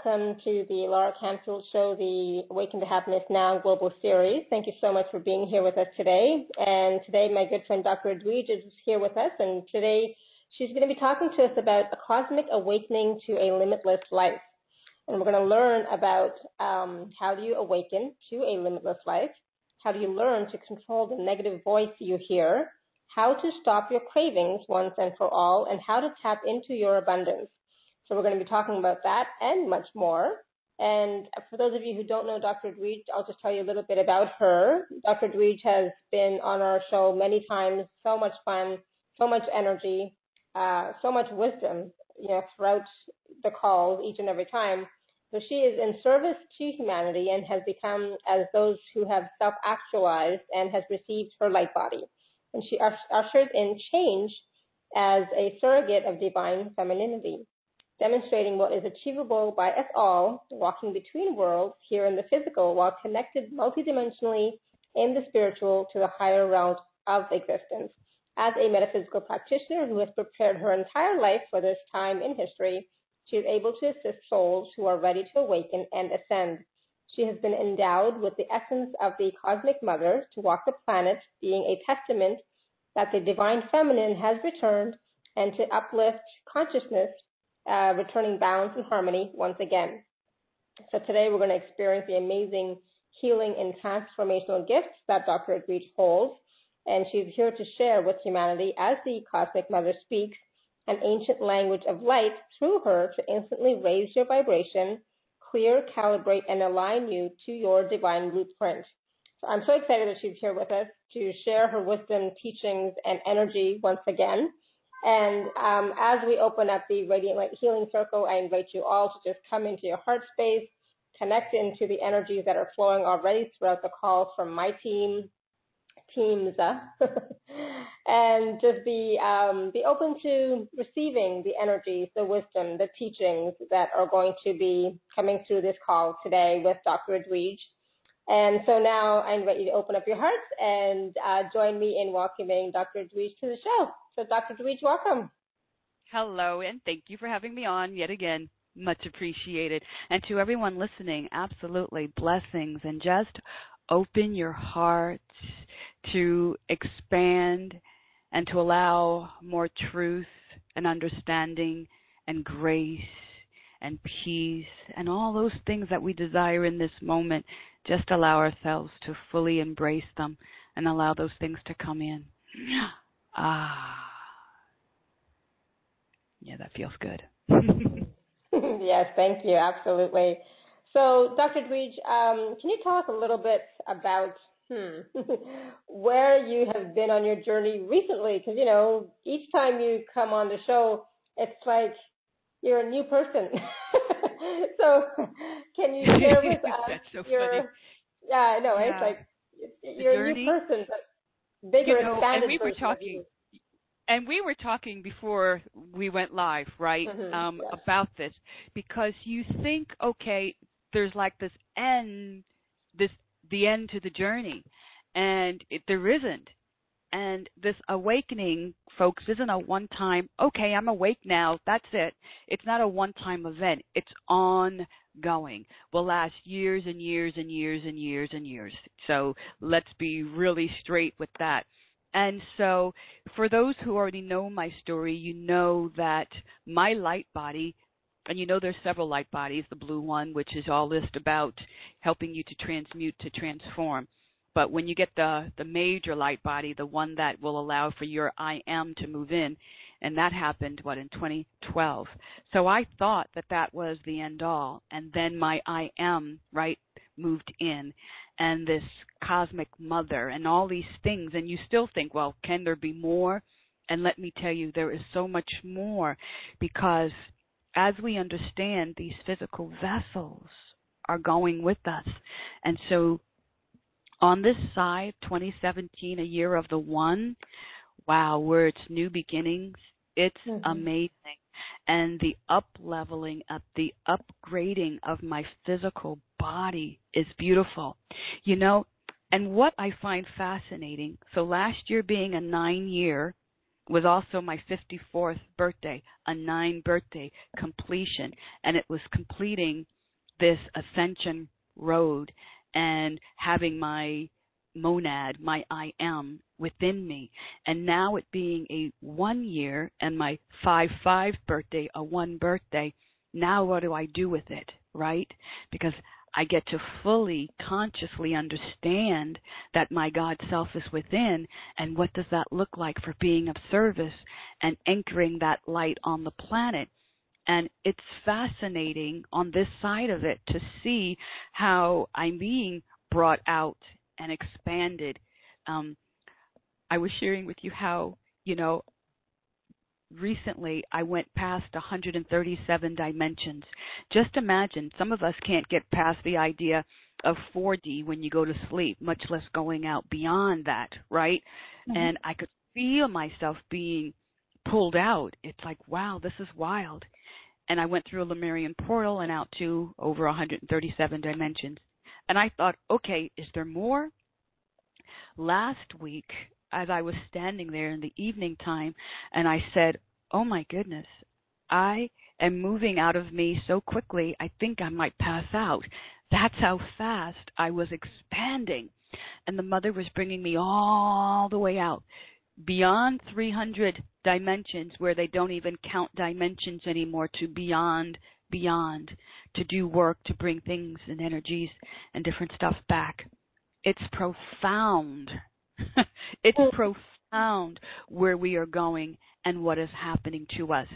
welcome to the Laura Canfield Show, the Awaken to Happiness Now Global Series. Thank you so much for being here with us today. And today, my good friend Dr. Edwige is here with us, and today she's going to be talking to us about a cosmic awakening to a limitless life. And we're going to learn about how do you awaken to a limitless life, how do you learn to control the negative voice you hear, how to stop your cravings once and for all, and how to tap into your abundance. So we're going to be talking about that and much more. And for those of you who don't know Dr. Edwige, I'll just tell you a little bit about her. Dr. Edwige has been on our show many times, so much fun, so much energy, so much wisdom, throughout the calls each and every time. So she is in service to humanity and has become as those who have self-actualized and has received her light body. And she ushers in change as a surrogate of divine femininity, demonstrating what is achievable by us all, walking between worlds here in the physical while connected multidimensionally in the spiritual to the higher realms of existence. As a metaphysical practitioner who has prepared her entire life for this time in history, she is able to assist souls who are ready to awaken and ascend. She has been endowed with the essence of the cosmic mother to walk the planet, being a testament that the divine feminine has returned, and to uplift consciousness, returning balance and harmony once again. So today we're going to experience the amazing healing and transformational gifts that Dr. Edwige holds, and she's here to share with humanity as the Cosmic Mother speaks an ancient language of light through her to instantly raise your vibration, clear, calibrate, and align you to your divine blueprint. So I'm so excited that she's here with us to share her wisdom, teachings, and energy once again. And as we open up the Radiant Light Healing Circle, I invite you all to just come into your heart space, connect into the energies that are flowing already throughout the calls from my teams, and just be open to receiving the energies, the wisdom, the teachings that are going to be coming through this call today with Dr. Edwige. And so now I invite you to open up your hearts and join me in welcoming Dr. Edwige to the show. So Dr. Edwige, welcome. Hello, and thank you for having me on yet again. Much appreciated. And to everyone listening, absolutely blessings. And just open your heart to expand and to allow more truth and understanding and grace and peace and all those things that we desire in this moment. Just allow ourselves to fully embrace them and allow those things to come in. Yeah, that feels good. Yes, thank you. Absolutely. So, Dr. Edwige, can you tell us a little bit about where you have been on your journey recently? Because, each time you come on the show, it's like you're a new person. So, can you share with us That's so funny. Yeah, I know. Yeah. It's like you're a new person, but bigger, expanded and we were talking. And we were talking before we went live, right, yes. about this, because you think, okay, there's like this end, the end to the journey, and there isn't. And this awakening, folks, isn't a one-time, okay, I'm awake now, that's it. It's not a one-time event. It's ongoing. Will last years and years and years and years and years. So let's be really straight with that. And so for those who already know my story, you know that my light body, and there's several light bodies, the blue one, which is all just about helping you to transmute, to transform. But when you get the major light body, the one that will allow for your I am to move in, and that happened, in 2012. So I thought that was the end all. And then my I am, moved in, and this cosmic mother and all these things. And you still think, well, can there be more? And let me tell you, there is so much more, because as we understand, these physical vessels are going with us. And so on this side, 2017, a year of the one, wow, where it's new beginnings, it's amazing. And the up-leveling, the upgrading of my physical body is beautiful. And what I find fascinating, so last year being a 9-year, was also my 54th birthday, a 9 birthday completion. And it was completing this ascension road and having my monad, my I am within me. And now it being a 1 year and my 5/5 birthday, a 1 birthday, now what do I do with it, right? Because I get to fully, consciously understand that my God self is within, and what does that look like for being of service and anchoring that light on the planet. And it's fascinating on this side of it to see how I'm being brought out and expanded. I was sharing with you how, recently I went past 137 dimensions. Just imagine, some of us can't get past the idea of 4D when you go to sleep, much less going out beyond that, right? Mm-hmm. And I could feel myself being pulled out. It's like, wow, this is wild. And I went through a Lemurian portal and out to over 137 dimensions. And I thought, okay, is there more? Last week, as I was standing there in the evening time, and I said, oh my goodness, I am moving out of me so quickly, I think I might pass out. That's how fast I was expanding. And the mother was bringing me all the way out, beyond 300 dimensions, where they don't even count dimensions anymore, to beyond, to do work, to bring things and energies and different stuff back. It's profound. It's profound where we are going and what is happening to us.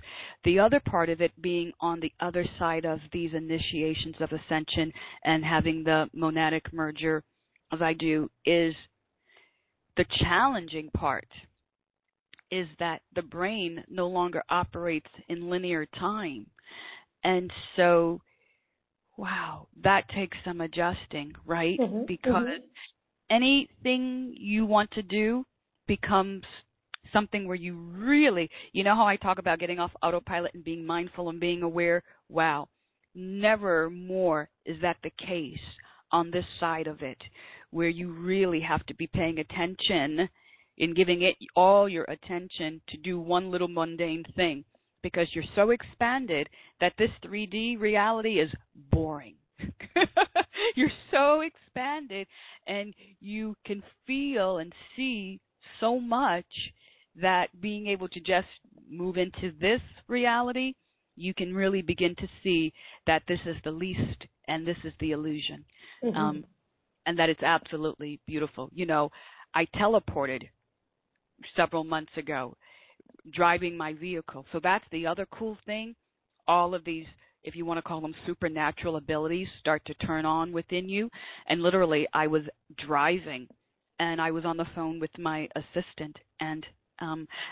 The other part of it being on the other side of these initiations of ascension and having the monadic merger, as I do, is the challenging part is that the brain no longer operates in linear time. And so, wow, that takes some adjusting, right? Mm-hmm, because anything you want to do becomes something where you really, how I talk about getting off autopilot and being mindful and being aware? Wow, never more is that the case on this side of it, where you really have to be paying attention in giving it all your attention to do one little mundane thing, because you're so expanded that this 3D reality is boring. You're so expanded, and you can feel and see so much that being able to just move into this reality, you can really begin to see that this is the least and this is the illusion. Mm-hmm. And that it's absolutely beautiful. I teleported several months ago, driving my vehicle. So that's the other cool thing. All of these, if you want to call them supernatural abilities, start to turn on within you. And literally, I was driving, and I was on the phone with my assistant. And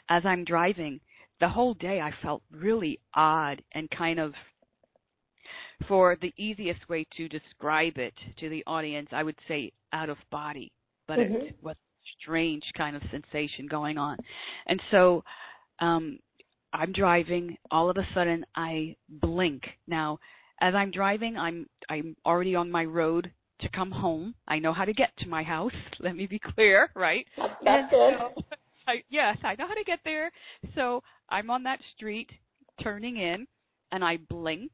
as I'm driving, the whole day I felt really odd and kind of, for the easiest way to describe it to the audience, I would say out of body. But it was a strange kind of sensation going on. And so I'm driving. All of a sudden, I blink. Now, as I'm driving, I'm already on my road to come home. I know how to get to my house. Let me be clear, right? That's good. So, yes, I know how to get there. So I'm on that street, turning in, and I blink.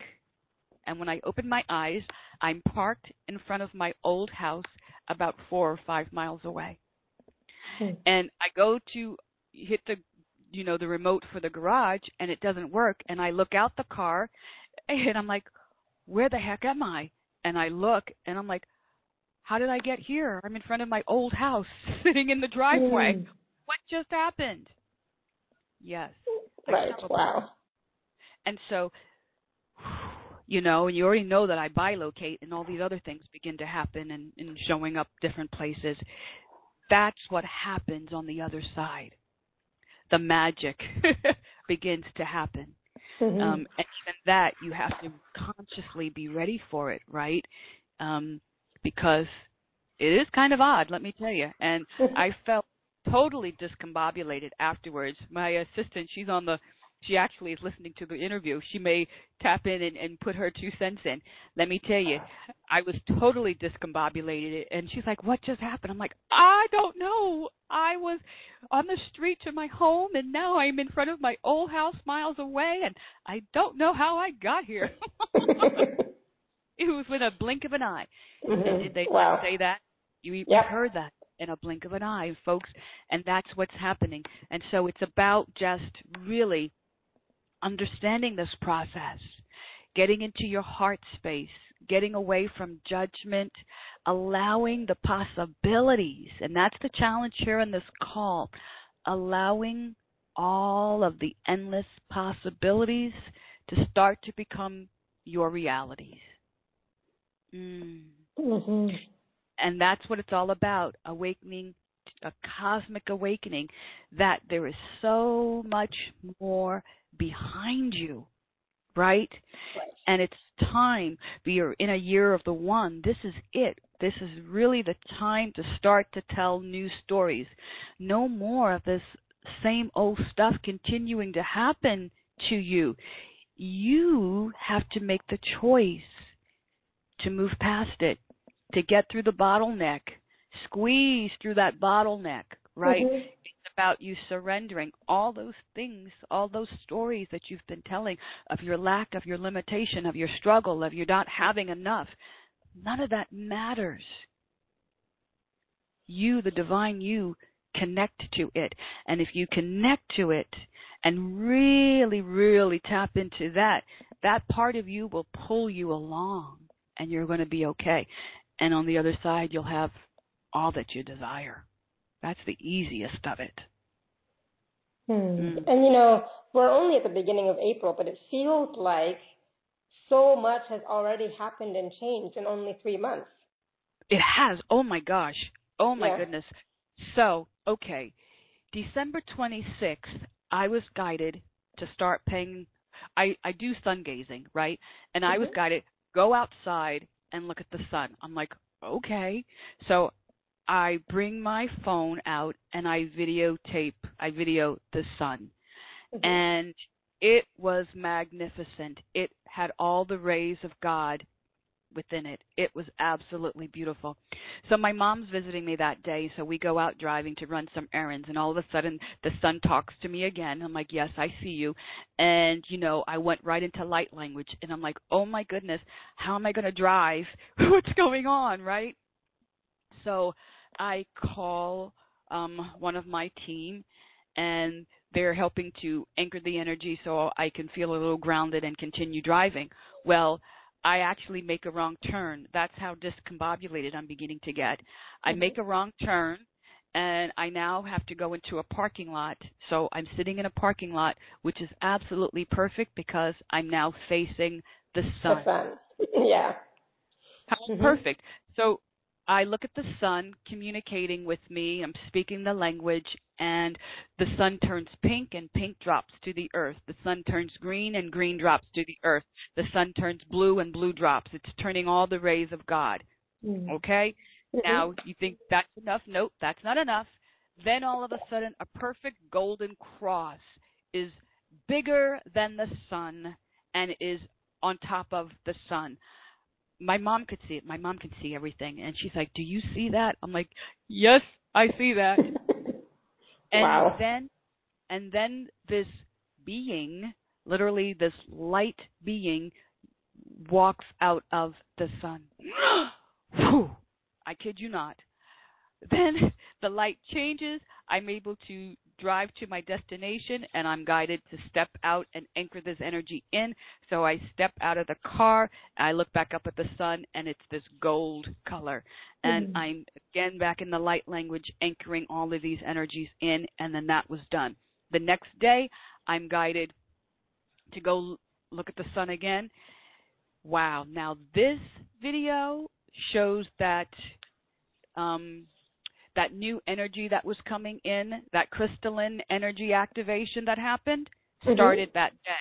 And when I open my eyes, I'm parked in front of my old house about 4 or 5 miles away. And I go to hit the remote for the garage, and it doesn't work. And I look out the car, and I'm like, where the heck am I? And I look, and I'm like, how did I get here? I'm in front of my old house, sitting in the driveway. What just happened? Yes. Right. Wow. And so, and you already know that I bilocate, and all these other things begin to happen and showing up different places. That's what happens on the other side. The magic begins to happen. Mm-hmm. And even that, you have to consciously be ready for it, right? Because it is kind of odd, let me tell you. And I felt totally discombobulated afterwards. My assistant, she actually is listening to the interview. She may tap in and put her 2 cents in. Let me tell you, I was totally discombobulated. And she's like, what just happened? I'm like, I don't know. I was on the street to my home, and now I'm in front of my old house miles away, and I don't know how I got here. It was with a blink of an eye. Did they Wow. say that? You Yep. heard that in a blink of an eye, folks, and that's what's happening. And so it's about just really understanding this process, getting into your heart space, getting away from judgment, allowing the possibilities. And that's the challenge here in this call, allowing all of the endless possibilities to start to become your realities. And that's what it's all about, awakening, a cosmic awakening, that there is so much more behind you, right? And it's time. We are in a year of the one. This is it. This is really the time to start to tell new stories. No more of this same old stuff continuing to happen to you. You have to make the choice to move past it, to get through the bottleneck, squeeze through that bottleneck, right? It's about you surrendering all those things, all those stories that you've been telling of your lack, of your limitation, of your struggle, of your not having enough. None of that matters. You, the divine you, connect to it. And if you connect to it and really, really tap into that, that part of you will pull you along, and you're going to be okay. And on the other side, you'll have all that you desire. That's the easiest of it. And, you know, we're only at the beginning of April, but it feels like so much has already happened and changed in only 3 months. It has. Oh, my gosh. Oh, my goodness. So, okay, December 26th, I was guided to start paying. I do sun gazing, right? And I was guided, go outside and look at the sun. I'm like, okay. So I bring my phone out and I video the sun. And it was magnificent. It had all the rays of God within it. It was absolutely beautiful. So my mom's visiting me that day, so we go out driving to run some errands, and all of a sudden the sun talks to me again. I'm like, yes, I see you. And, you know, I went right into light language, and I'm like, oh my goodness, how am I going to drive? What's going on, right? So I call one of my team, and they're helping to anchor the energy so I can feel a little grounded and continue driving. Well, I actually make a wrong turn. That's how discombobulated I'm beginning to get. I make a wrong turn, and I now have to go into a parking lot. So I'm sitting in a parking lot, which is absolutely perfect because I'm now facing the sun. The sun. Yeah. How perfect. So I look at the sun communicating with me. I'm speaking the language, and the sun turns pink, and pink drops to the earth. The sun turns green, and green drops to the earth. The sun turns blue, and blue drops. It's turning all the rays of God. Okay? Now, you think that's enough? Nope, that's not enough. Then all of a sudden, a perfect golden cross is bigger than the sun and is on top of the sun. My mom could see it. My mom can see everything. And she's like, do you see that? I'm like, yes, I see that. Wow. And then this being, literally this light being, walks out of the sun. Whew, I kid you not. Then the light changes. I'm able to drive to my destination, and I'm guided to step out and anchor this energy in. So I step out of the car, I look back up at the sun, and it's this gold color. And I'm again back in the light language, anchoring all of these energies in, and then that was done. The next day, I'm guided to go look at the sun again. Wow. Now this video shows that that new energy that was coming in, that crystalline energy activation that happened, started that day.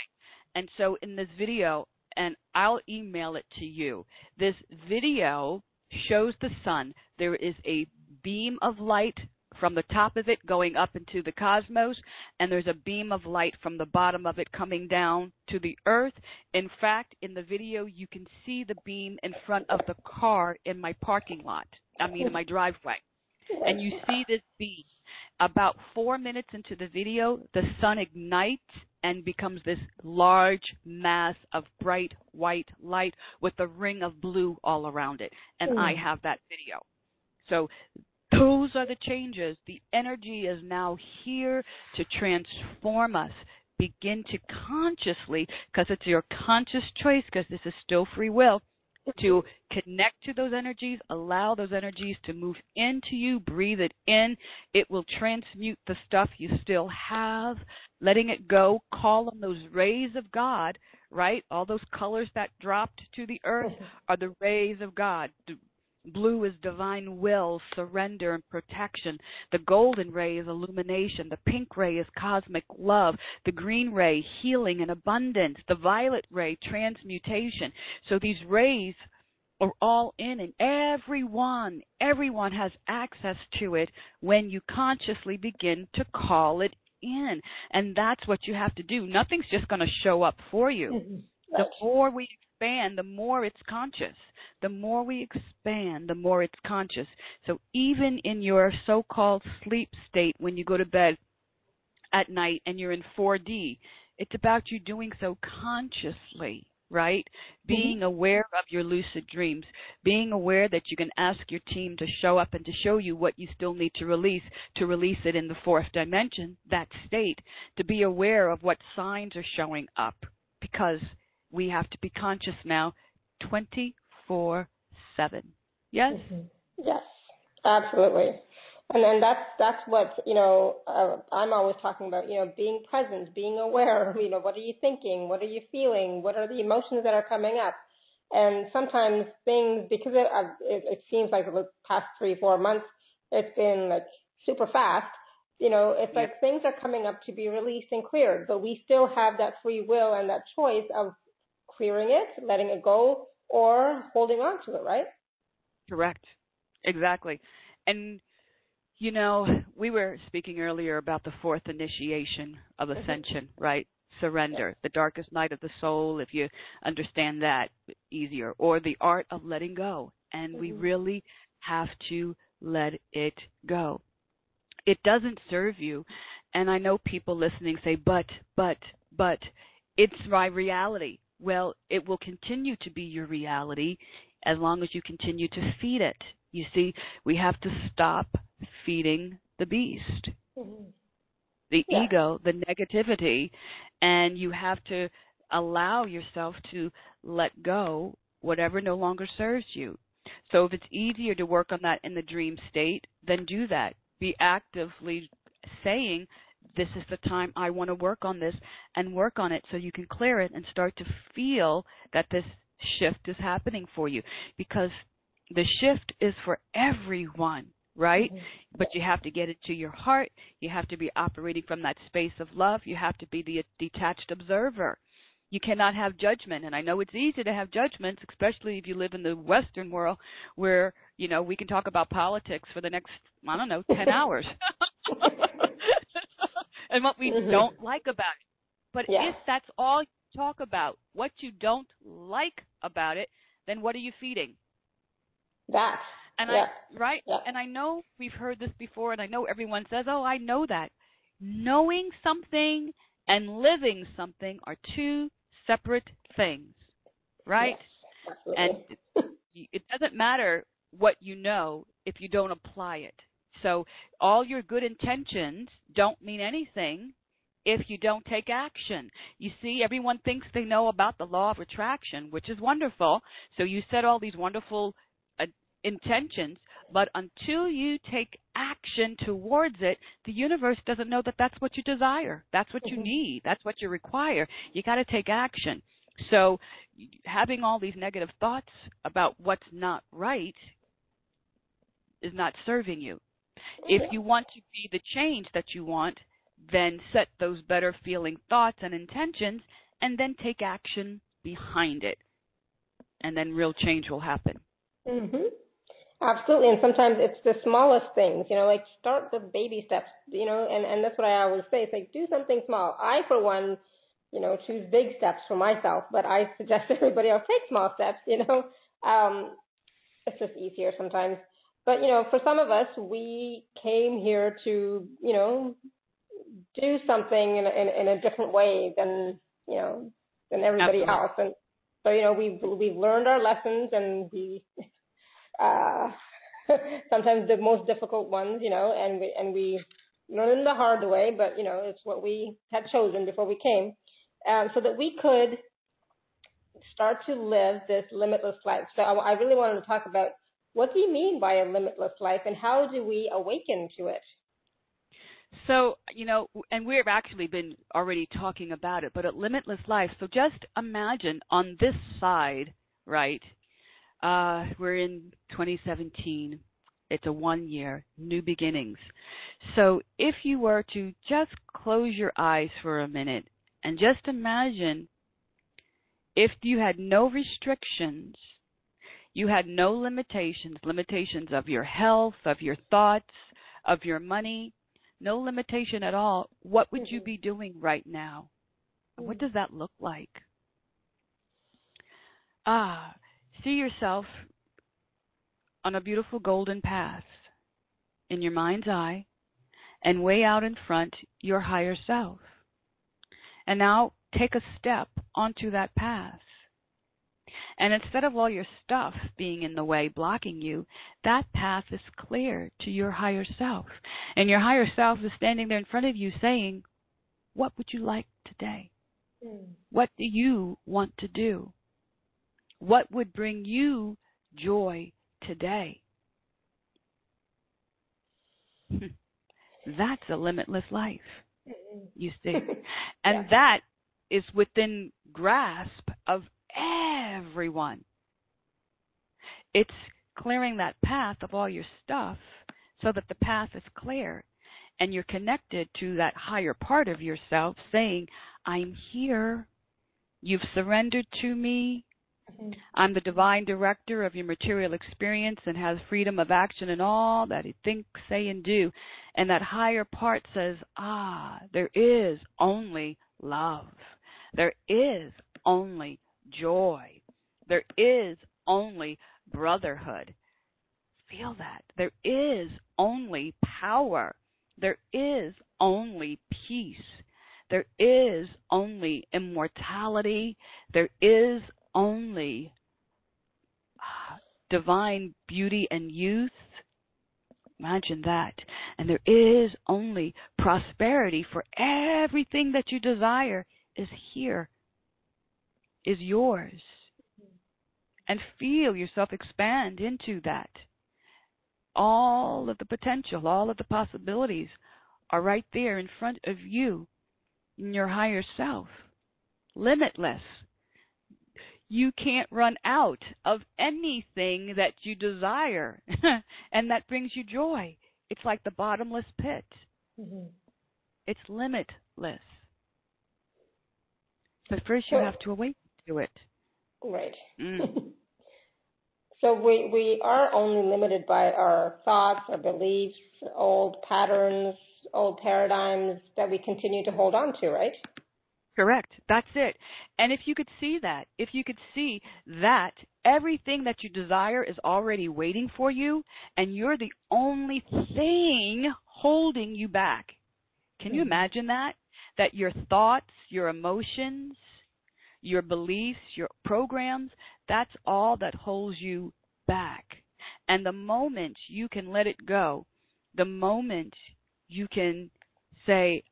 And so in this video, and I'll email it to you, this video shows the sun. There is a beam of light from the top of it going up into the cosmos, and there's a beam of light from the bottom of it coming down to the earth. In fact, in the video, you can see the beam in front of the car in my parking lot, in my driveway. And you see this beam. About 4 minutes into the video, the sun ignites and becomes this large mass of bright white light with a ring of blue all around it. And I have that video. So those are the changes. The energy is now here to transform us. Begin to consciously, because it's your conscious choice, because this is still free will, to connect to those energies, allow those energies to move into you, breathe it in. It will transmute the stuff you still have, letting it go, call on those rays of God, right? All those colors that dropped to the earth are the rays of God. Blue is divine will, surrender, and protection. The golden ray is illumination. The pink ray is cosmic love. The green ray, healing and abundance. The violet ray, transmutation. So these rays are all in, and everyone has access to it when you consciously begin to call it in. And that's what you have to do. Nothing's just going to show up for you. The more we expand, the more it's conscious. The more we expand, the more it's conscious. So even in your so-called sleep state, when you go to bed at night and you're in 4D, it's about you doing so consciously, right? Being aware of your lucid dreams, being aware that you can ask your team to show up and to show you what you still need to release it in the fourth dimension, that state, to be aware of what signs are showing up, because we have to be conscious now 24/7. Yes? Yes, absolutely. And then that's what, I'm always talking about, being present, being aware, what are you thinking? What are you feeling? What are the emotions that are coming up? And sometimes things, because it seems like the past 3-4 months, it's been like super fast. It's like things are coming up to be released and cleared, but we still have that free will and that choice of clearing it, letting it go, or holding on to it, right? Correct. Exactly. And, we were speaking earlier about the fourth initiation of ascension, right? Surrender, the darkest night of the soul, if you understand that easier, or the art of letting go. And we really have to let it go. It doesn't serve you. And I know people listening say, but, it's my reality. Well, it will continue to be your reality as long as you continue to feed it. You see, we have to stop feeding the beast, the ego, the negativity, and you have to allow yourself to let go whatever no longer serves you. So if it's easier to work on that in the dream state, then do that. Be actively saying, this is the time I want to work on this, and work on it so you can clear it and start to feel that this shift is happening for you, because the shift is for everyone, right? But you have to get it to your heart. You have to be operating from that space of love. You have to be the detached observer. You cannot have judgment. And I know it's easy to have judgments, especially if you live in the Western world where, we can talk about politics for the next, 10 hours. And what we don't like about it. But if that's all you talk about, what you don't like about it, then what are you feeding? That. And And I know we've heard this before, and I know everyone says, oh, I know that. Knowing something and living something are two separate things, right? Yes, and it doesn't matter what you know if you don't apply it. So all your good intentions don't mean anything if you don't take action. You see, everyone thinks they know about the law of attraction, which is wonderful. So you set all these wonderful intentions, but until you take action towards it, the universe doesn't know that that's what you desire. That's what you need. That's what you require. You got to take action. So having all these negative thoughts about what's not right is not serving you. If you want to be the change that you want, then set those better feeling thoughts and intentions and then take action behind it. And then real change will happen. Absolutely. And sometimes it's the smallest things, like start with baby steps, and that's what I always say. It's like, do something small. I, for one, choose big steps for myself, but I suggest everybody else take small steps, It's just easier sometimes. But, for some of us, we came here to, do something in a different way than everybody Absolutely. else. And so, we've learned our lessons, and uh, sometimes the most difficult ones, and we learned them the hard way, but, it's what we had chosen before we came, so that we could start to live this limitless life. So I really wanted to talk about, what do you mean by a limitless life, and how do we awaken to it? So, and we've actually been already talking about it, but a limitless life. So just imagine on this side, right? We're in 2017. It's a 1 year, new beginnings. So if you were to just close your eyes for a minute and just imagine if you had no restrictions, you had no limitations of your health, of your thoughts, of your money, no limitation at all, what would you be doing right now? What does that look like? See yourself on a beautiful golden path in your mind's eye, and way out in front, your higher self. And now take a step onto that path. And instead of all your stuff being in the way, blocking you, that path is clear to your higher self. And your higher self is standing there in front of you saying, what would you like today? What do you want to do? What would bring you joy today? That's a limitless life, you see. And that is within grasp of everyone. It's clearing that path of all your stuff so that the path is clear and you're connected to that higher part of yourself saying, I'm here. You've surrendered to me. I'm the divine director of your material experience and has freedom of action in all that you think, say, and do. And that higher part says, there is only love. There is only joy. There is only brotherhood. Feel that. There is only power. There is only peace. There is only immortality. There is only divine beauty and youth. Imagine that. And there is only prosperity, for everything that you desire is here, is yours. And feel yourself expand into that. All of the potential, all of the possibilities are right there in front of you, in your higher self. Limitless. You can't run out of anything that you desire and that brings you joy. It's like the bottomless pit. It's limitless. But first you have to awaken to it. Right. So we are only limited by our thoughts, our beliefs, old patterns, old paradigms that we continue to hold on to, right? Correct. That's it. And if you could see that, everything that you desire is already waiting for you, and you're the only thing holding you back. Can you imagine that? That your thoughts, your emotions, your beliefs, your programs, that's all that holds you back. And the moment you can let it go, the moment you can say,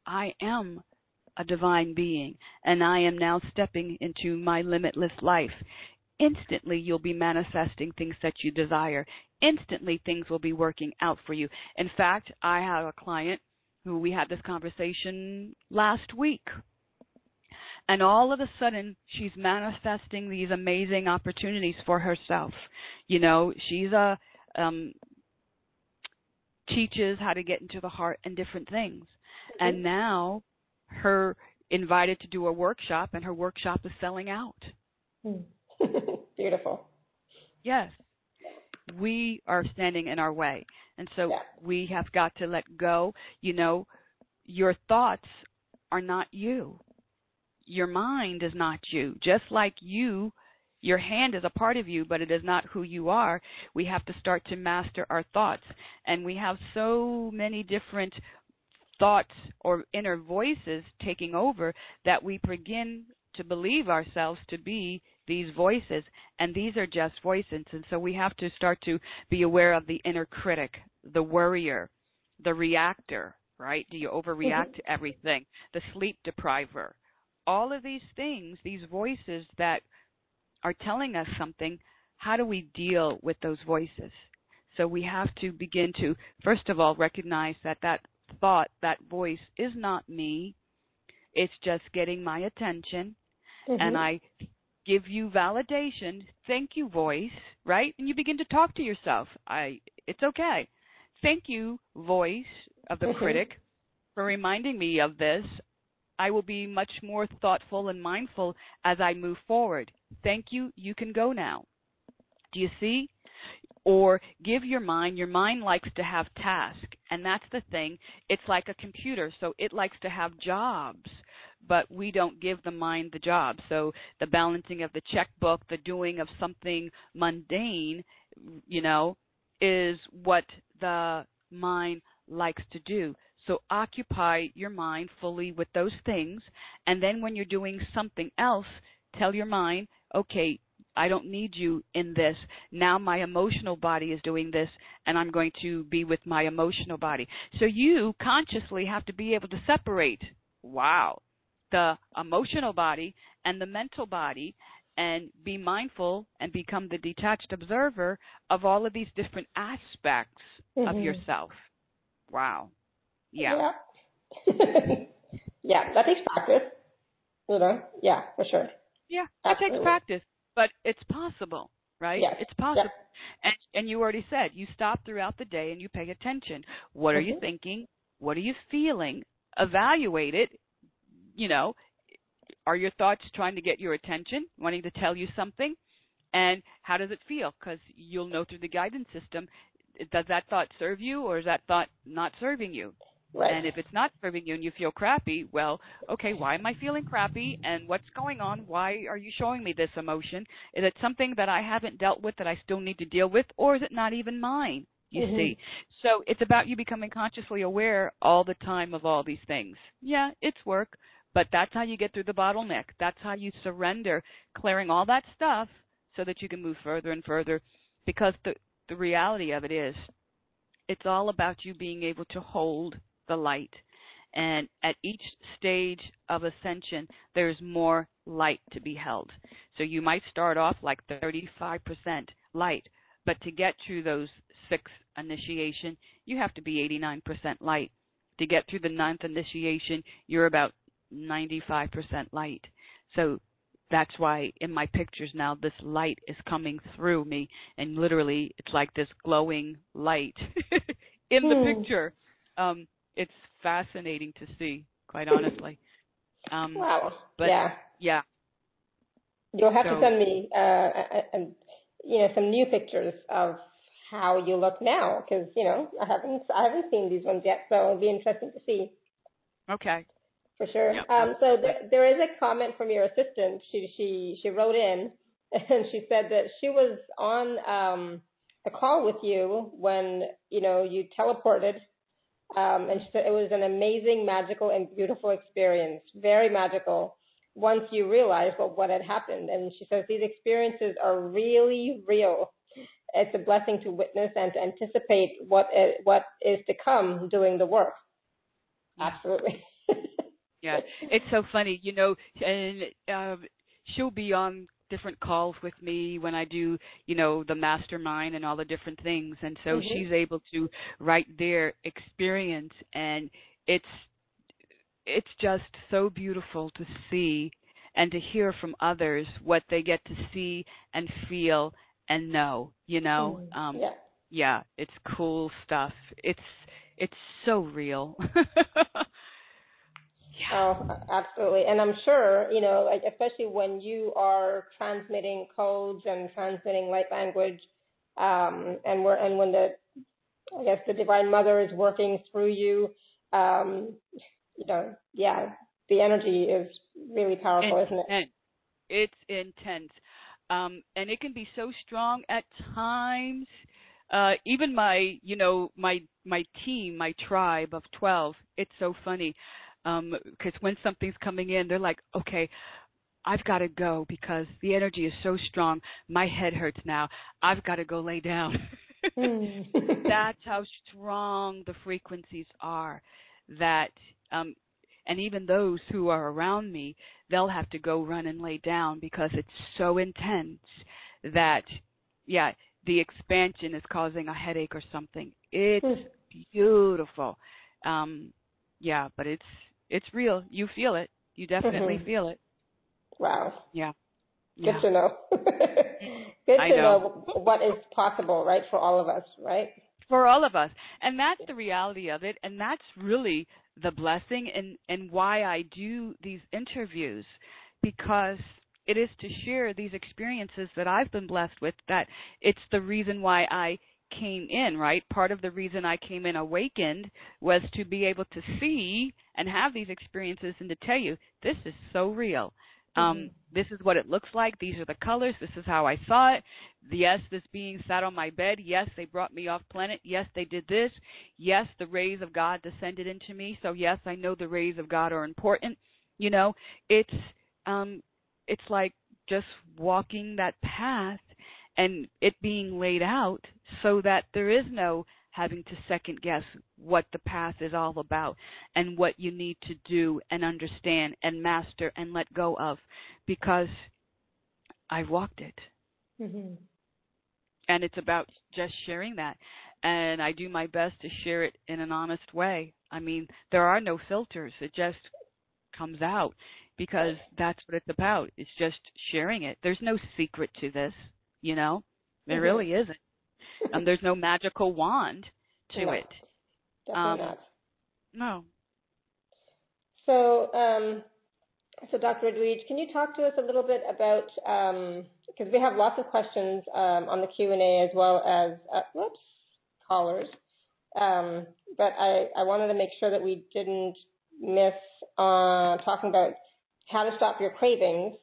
I am a divine being, and I am now stepping into my limitless life, instantly you'll be manifesting things that you desire. Instantly things will be working out for you. In fact, I have a client who we had this conversation last week, and all of a sudden she's manifesting these amazing opportunities for herself. You know, she's teaches how to get into the heart and different things. And now her invited to do a workshop, and her workshop is selling out. Beautiful. Yes. We are standing in our way. And so we have got to let go. You know, your thoughts are not you. Your mind is not you. Just like you Your hand is a part of you, but it is not who you are. We have to start to master our thoughts. And we have so many different thoughts or inner voices taking over that we begin to believe ourselves to be these voices, and these are just voices. And so we have to start to be aware of the inner critic, the worrier, the reactor, right? Do you overreact to everything? The sleep depriver. All of these things, these voices that are telling us something, how do we deal with those voices? So we have to begin to, first of all, recognize that that thought, that voice is not me. It's just getting my attention. And I give you validation. Thank you, voice, right? And you begin to talk to yourself. It's okay. Thank you, voice of the critic, for reminding me of this. I will be much more thoughtful and mindful as I move forward. Thank you. You can go now. Do you see? Or give your mind likes to have tasks, and that's the thing. It's like a computer, so it likes to have jobs, but we don't give the mind the job. So the balancing of the checkbook, the doing of something mundane, is what the mind likes to do. So occupy your mind fully with those things, and then when you're doing something else, tell your mind, okay, I don't need you in this. Now my emotional body is doing this, and I'm going to be with my emotional body. So you consciously have to be able to separate, the emotional body and the mental body, and be mindful and become the detached observer of all of these different aspects of yourself. Wow. Yeah. Yeah, that takes practice. Yeah, for sure. Yeah, it takes practice. But it's possible, right? Yes. It's possible. Yes. And you already said, you stop throughout the day and you pay attention. What are you thinking? What are you feeling? Evaluate it. Are your thoughts trying to get your attention, wanting to tell you something? And how does it feel? Because you'll know through the guidance system, does that thought serve you, or is that thought not serving you? Right. And if it's not serving you and you feel crappy, well, okay, why am I feeling crappy, and what's going on? Why are you showing me this emotion? Is it something that I haven't dealt with that I still need to deal with, or is it not even mine? You see? So it's about you becoming consciously aware all the time of all these things. Yeah, it's work, but that's how you get through the bottleneck. That's how you surrender, clearing all that stuff so that you can move further and further, because the reality of it is, it's all about you being able to hold the light. And at each stage of ascension, there's more light to be held. So you might start off like 35% light, but to get through those 6 initiation, you have to be 89% light. To get through the 9th initiation, you're about 95% light. So that's why in my pictures now, this light is coming through me, and literally it's like this glowing light in the picture. It's fascinating to see, quite honestly. Wow. But yeah. You'll have to send me, some new pictures of how you look now, because I haven't seen these ones yet, so it'll be interesting to see. Okay. For sure. Yep. So there is a comment from your assistant. She wrote in, and she said that she was on a call with you when you teleported. And she said it was an amazing, magical, and beautiful experience. Very magical once you realized what had happened. And she says these experiences are really real. It's a blessing to witness and to anticipate what is to come doing the work. Absolutely. Yeah, it's so funny, and she'll be on different calls with me when I do, the mastermind and all the different things. And so she's able to right there experience, and it's just so beautiful to see and to hear from others what they get to see and feel and know, Yeah, it's cool stuff. It's so real. Yeah. Oh, absolutely. And I'm sure, especially when you are transmitting codes and transmitting light language, and when the Divine Mother is working through you, the energy is really powerful, isn't it? It's intense. And it can be so strong at times. Even my, my team, my tribe of 12, it's so funny. Because when something's coming in, they're like, okay, I've got to go because the energy is so strong. My head hurts now. I've got to go lay down. That's how strong the frequencies are. That, and even those who are around me, they'll have to go run and lay down because it's so intense that, yeah, the expansion is causing a headache or something. It's beautiful. Yeah, but it's real. You feel it. You definitely feel it. Wow. Yeah. Good to know. Good to know what is possible, right, for all of us, right? For all of us. And that's the reality of it. And that's really the blessing and why I do these interviews, because it is to share these experiences that I've been blessed with, that it's the reason why I came in, right? Part of the reason I came in awakened was to be able to see and have these experiences and to tell you, this is so real. This is what it looks like. These are the colors. This is how I saw it. Yes, this being sat on my bed. Yes, they brought me off planet. Yes, they did this. Yes, the rays of God descended into me. So yes, I know the rays of God are important. It's like just walking that path and it being laid out so that there is no having to second guess what the path is all about and what you need to do and understand and master and let go of, because I've walked it. And it's about just sharing that. And I do my best to share it in an honest way. I mean, there are no filters. It just comes out because that's what it's about. It's just sharing it. There's no secret to this, There really isn't. There's no magical wand to it. Definitely not. No. So Dr. Edwige, can you talk to us a little bit about, because we have lots of questions on the Q&A as well as, callers. But I wanted to make sure that we didn't miss talking about how to stop your cravings,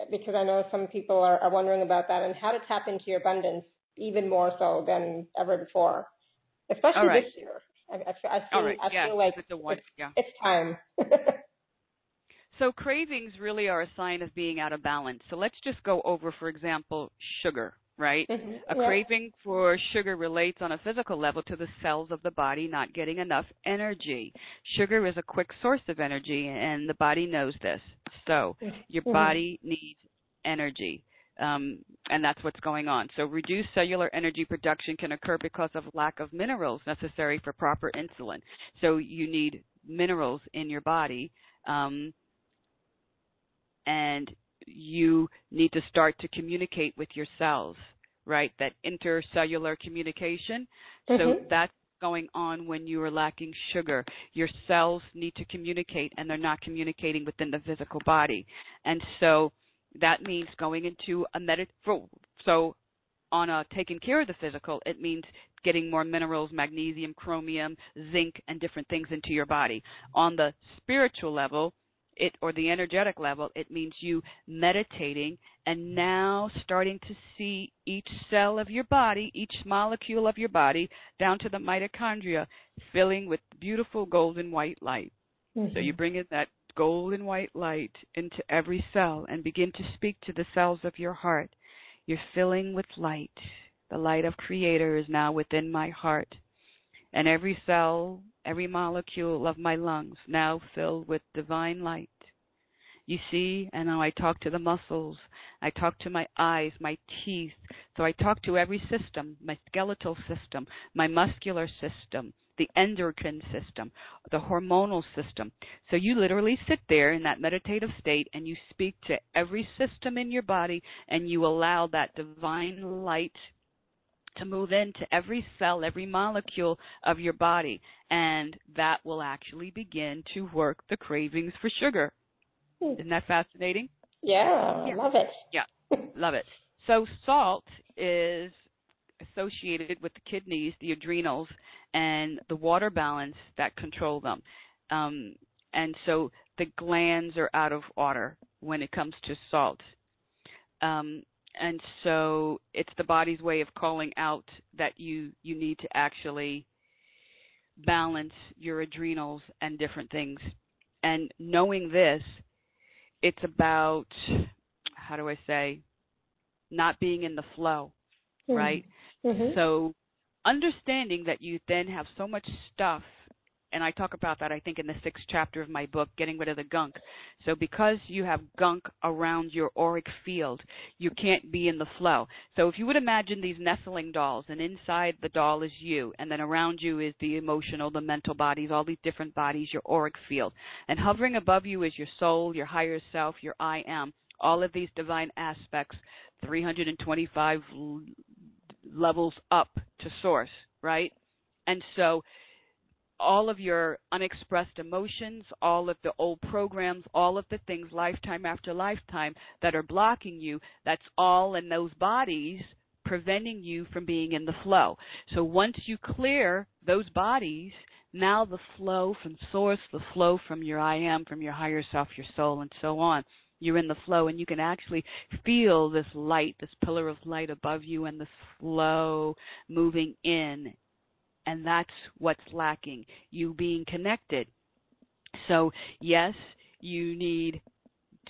because I know some people are wondering about that, and how to tap into your abundance even more so than ever before, especially this year. I feel like it's time. So cravings really are a sign of being out of balance. So let's just go over, for example, sugar, right? A craving for sugar relates on a physical level to the cells of the body not getting enough energy. Sugar is a quick source of energy, and the body knows this. So your body needs energy, and that's what's going on. So reduced cellular energy production can occur because of lack of minerals necessary for proper insulin. So you need minerals in your body, and you need to start to communicate with your cells, right? That intercellular communication. So that's going on when you are lacking sugar. Your cells need to communicate, and they're not communicating within the physical body. And so that means going into a so on a taking care of the physical, it means getting more minerals, magnesium, chromium, zinc, and different things into your body. On the spiritual level, or the energetic level, it means you meditating and now starting to see each cell of your body, each molecule of your body, down to the mitochondria, filling with beautiful golden white light. So you bring in that golden white light into every cell and begin to speak to the cells of your heart. You're filling with light. The light of Creator is now within my heart. And every cell, every molecule of my lungs now filled with divine light. You see, and now I talk to the muscles. I talk to my eyes, my teeth. So I talk to every system, my skeletal system, my muscular system, the endocrine system, the hormonal system. So you literally sit there in that meditative state and you speak to every system in your body, and you allow that divine light to move into every cell, every molecule of your body, and that will actually begin to work the cravings for sugar. Isn't that fascinating? Yeah, I love it. Yeah, love it. So salt is associated with the kidneys, the adrenals, and the water balance that control them. And so the glands are out of order when it comes to salt. And so it's the body's way of calling out that you need to actually balance your adrenals and different things. And knowing this, it's about, how do I say, not being in the flow, right? Mm-hmm. So understanding that you then have so much stuff, and I talk about that, I think, in the 6th chapter of my book, Getting Rid of the Gunk. So because you have gunk around your auric field, you can't be in the flow. So if you would imagine these nestling dolls, and inside the doll is you, and then around you is the emotional, the mental bodies, all these different bodies, your auric field. And hovering above you is your soul, your higher self, your I am, all of these divine aspects, 325 levels up to source, right? And so all of your unexpressed emotions, all of the old programs, all of the things lifetime after lifetime that are blocking you, that's all in those bodies preventing you from being in the flow. So once you clear those bodies, now the flow from source, the flow from your I am, from your higher self, your soul, and so on, you're in the flow, and you can actually feel this light, this pillar of light above you, and the flow moving in. And that's what's lacking, you being connected. So, yes, you need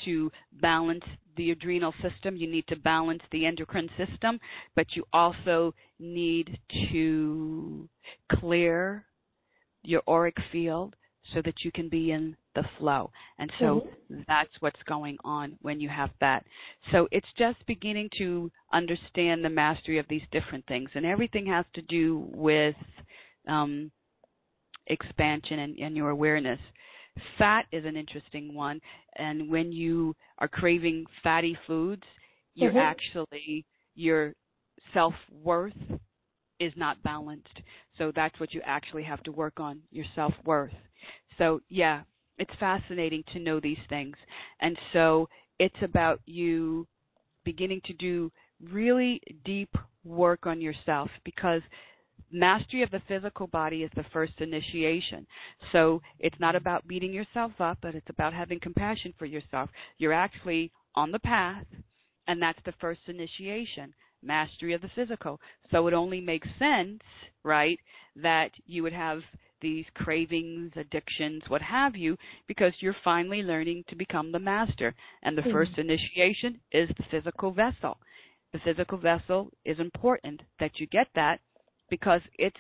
to balance the adrenal system. You need to balance the endocrine system. But you also need to clear your auric field so that you can be in the flow. And so that's what's going on when you have that. So it's just beginning to understand the mastery of these different things. And everything has to do with expansion and your awareness. Fat is an interesting one. And when you are craving fatty foods, you're actually, your self-worth is not balanced. So that's what you actually have to work on, your self-worth. So, yeah, it's fascinating to know these things. And so it's about you beginning to do really deep work on yourself, because mastery of the physical body is the first initiation. So it's not about beating yourself up, but it's about having compassion for yourself. You're actually on the path, and that's the first initiation, mastery of the physical. So it only makes sense, right, that you would have these cravings, addictions, what have you, because you're finally learning to become the master. And the first initiation is the physical vessel. The physical vessel is important that you get that, because it's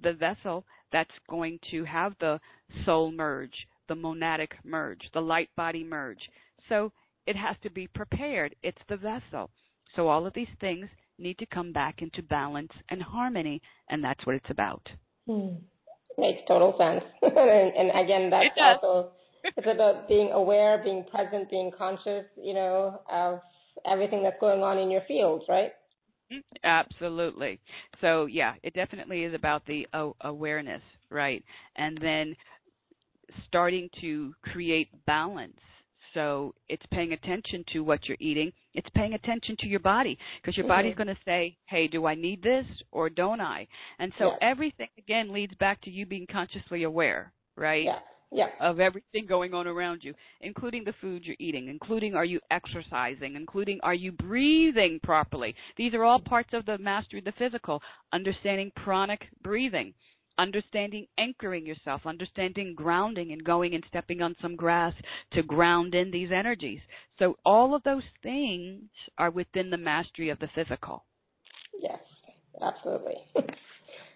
the vessel that's going to have the soul merge, the monadic merge, the light body merge. So it has to be prepared. It's the vessel. So all of these things need to come back into balance and harmony, and that's what it's about. Makes total sense. and again, that's also, it's about being aware, being present, being conscious, of everything that's going on in your fields, right? Absolutely. So, yeah, it definitely is about the awareness, right? And then starting to create balance. So it's paying attention to what you're eating. It's paying attention to your body, because your body's going to say, hey, do I need this or don't I? And so everything, again, leads back to you being consciously aware, right? Of everything going on around you, including the food you're eating, including are you exercising, including are you breathing properly. These are all parts of the mastery of the physical, understanding pranic breathing, understanding anchoring yourself, understanding grounding and going and stepping on some grass to ground in these energies. So all of those things are within the mastery of the physical. Yes, absolutely.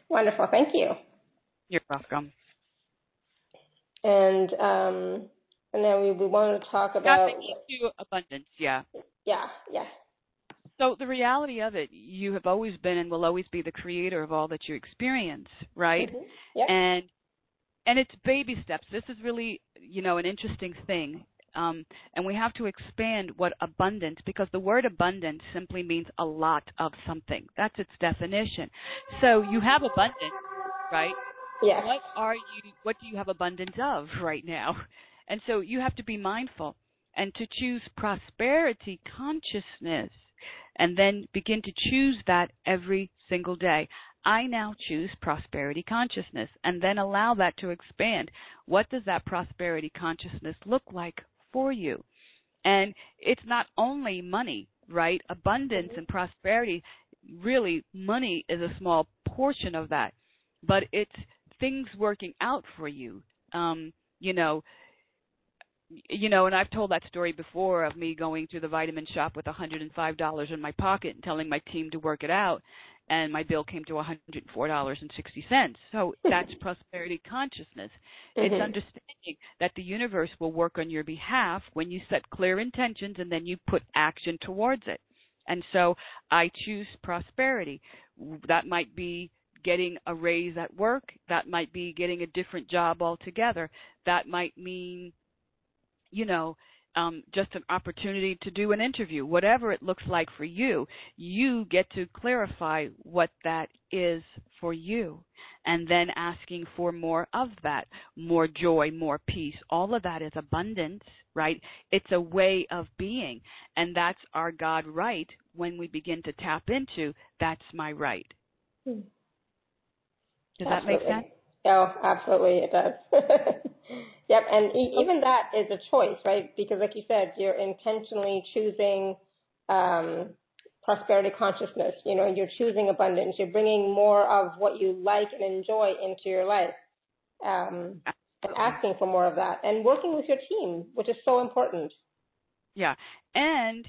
Wonderful. Thank you. You're welcome. And then we want to talk about abundance. Yeah. Yeah. So the reality of it, you have always been and will always be the creator of all that you experience, right? And it's baby steps. This is really, an interesting thing. And we have to expand what abundance, because the word abundance simply means a lot of something. That's its definition. So you have abundance, right? Yes. What do you have abundance of right now? And so you have to be mindful and to choose prosperity consciousness, and then begin to choose that every single day. I now choose prosperity consciousness, and then allow that to expand. What does that prosperity consciousness look like for you? And it's not only money. right? Abundance and prosperity. Really, money is a small portion of that, but it's things working out for you. You know, and I've told that story before of me going to the vitamin shop with $105 in my pocket and telling my team to work it out, and my bill came to $104.60. So that's prosperity consciousness. It's understanding that the universe will work on your behalf when you set clear intentions and then you put action towards it. And so I choose prosperity. That might be getting a raise at work. That might be getting a different job altogether. That might mean just an opportunity to do an interview. Whatever it looks like for you, you get to clarify what that is for you, and then asking for more of that, more joy, more peace. All of that is abundance, right? It's a way of being, and that's our God right when we begin to tap into, that's my right. Does that make sense? Oh, absolutely, it does. Yep, and even that is a choice, right? Because like you said, you're intentionally choosing prosperity consciousness. You're choosing abundance. You're bringing more of what you like and enjoy into your life, and asking for more of that, and working with your team, which is so important. Yeah, and,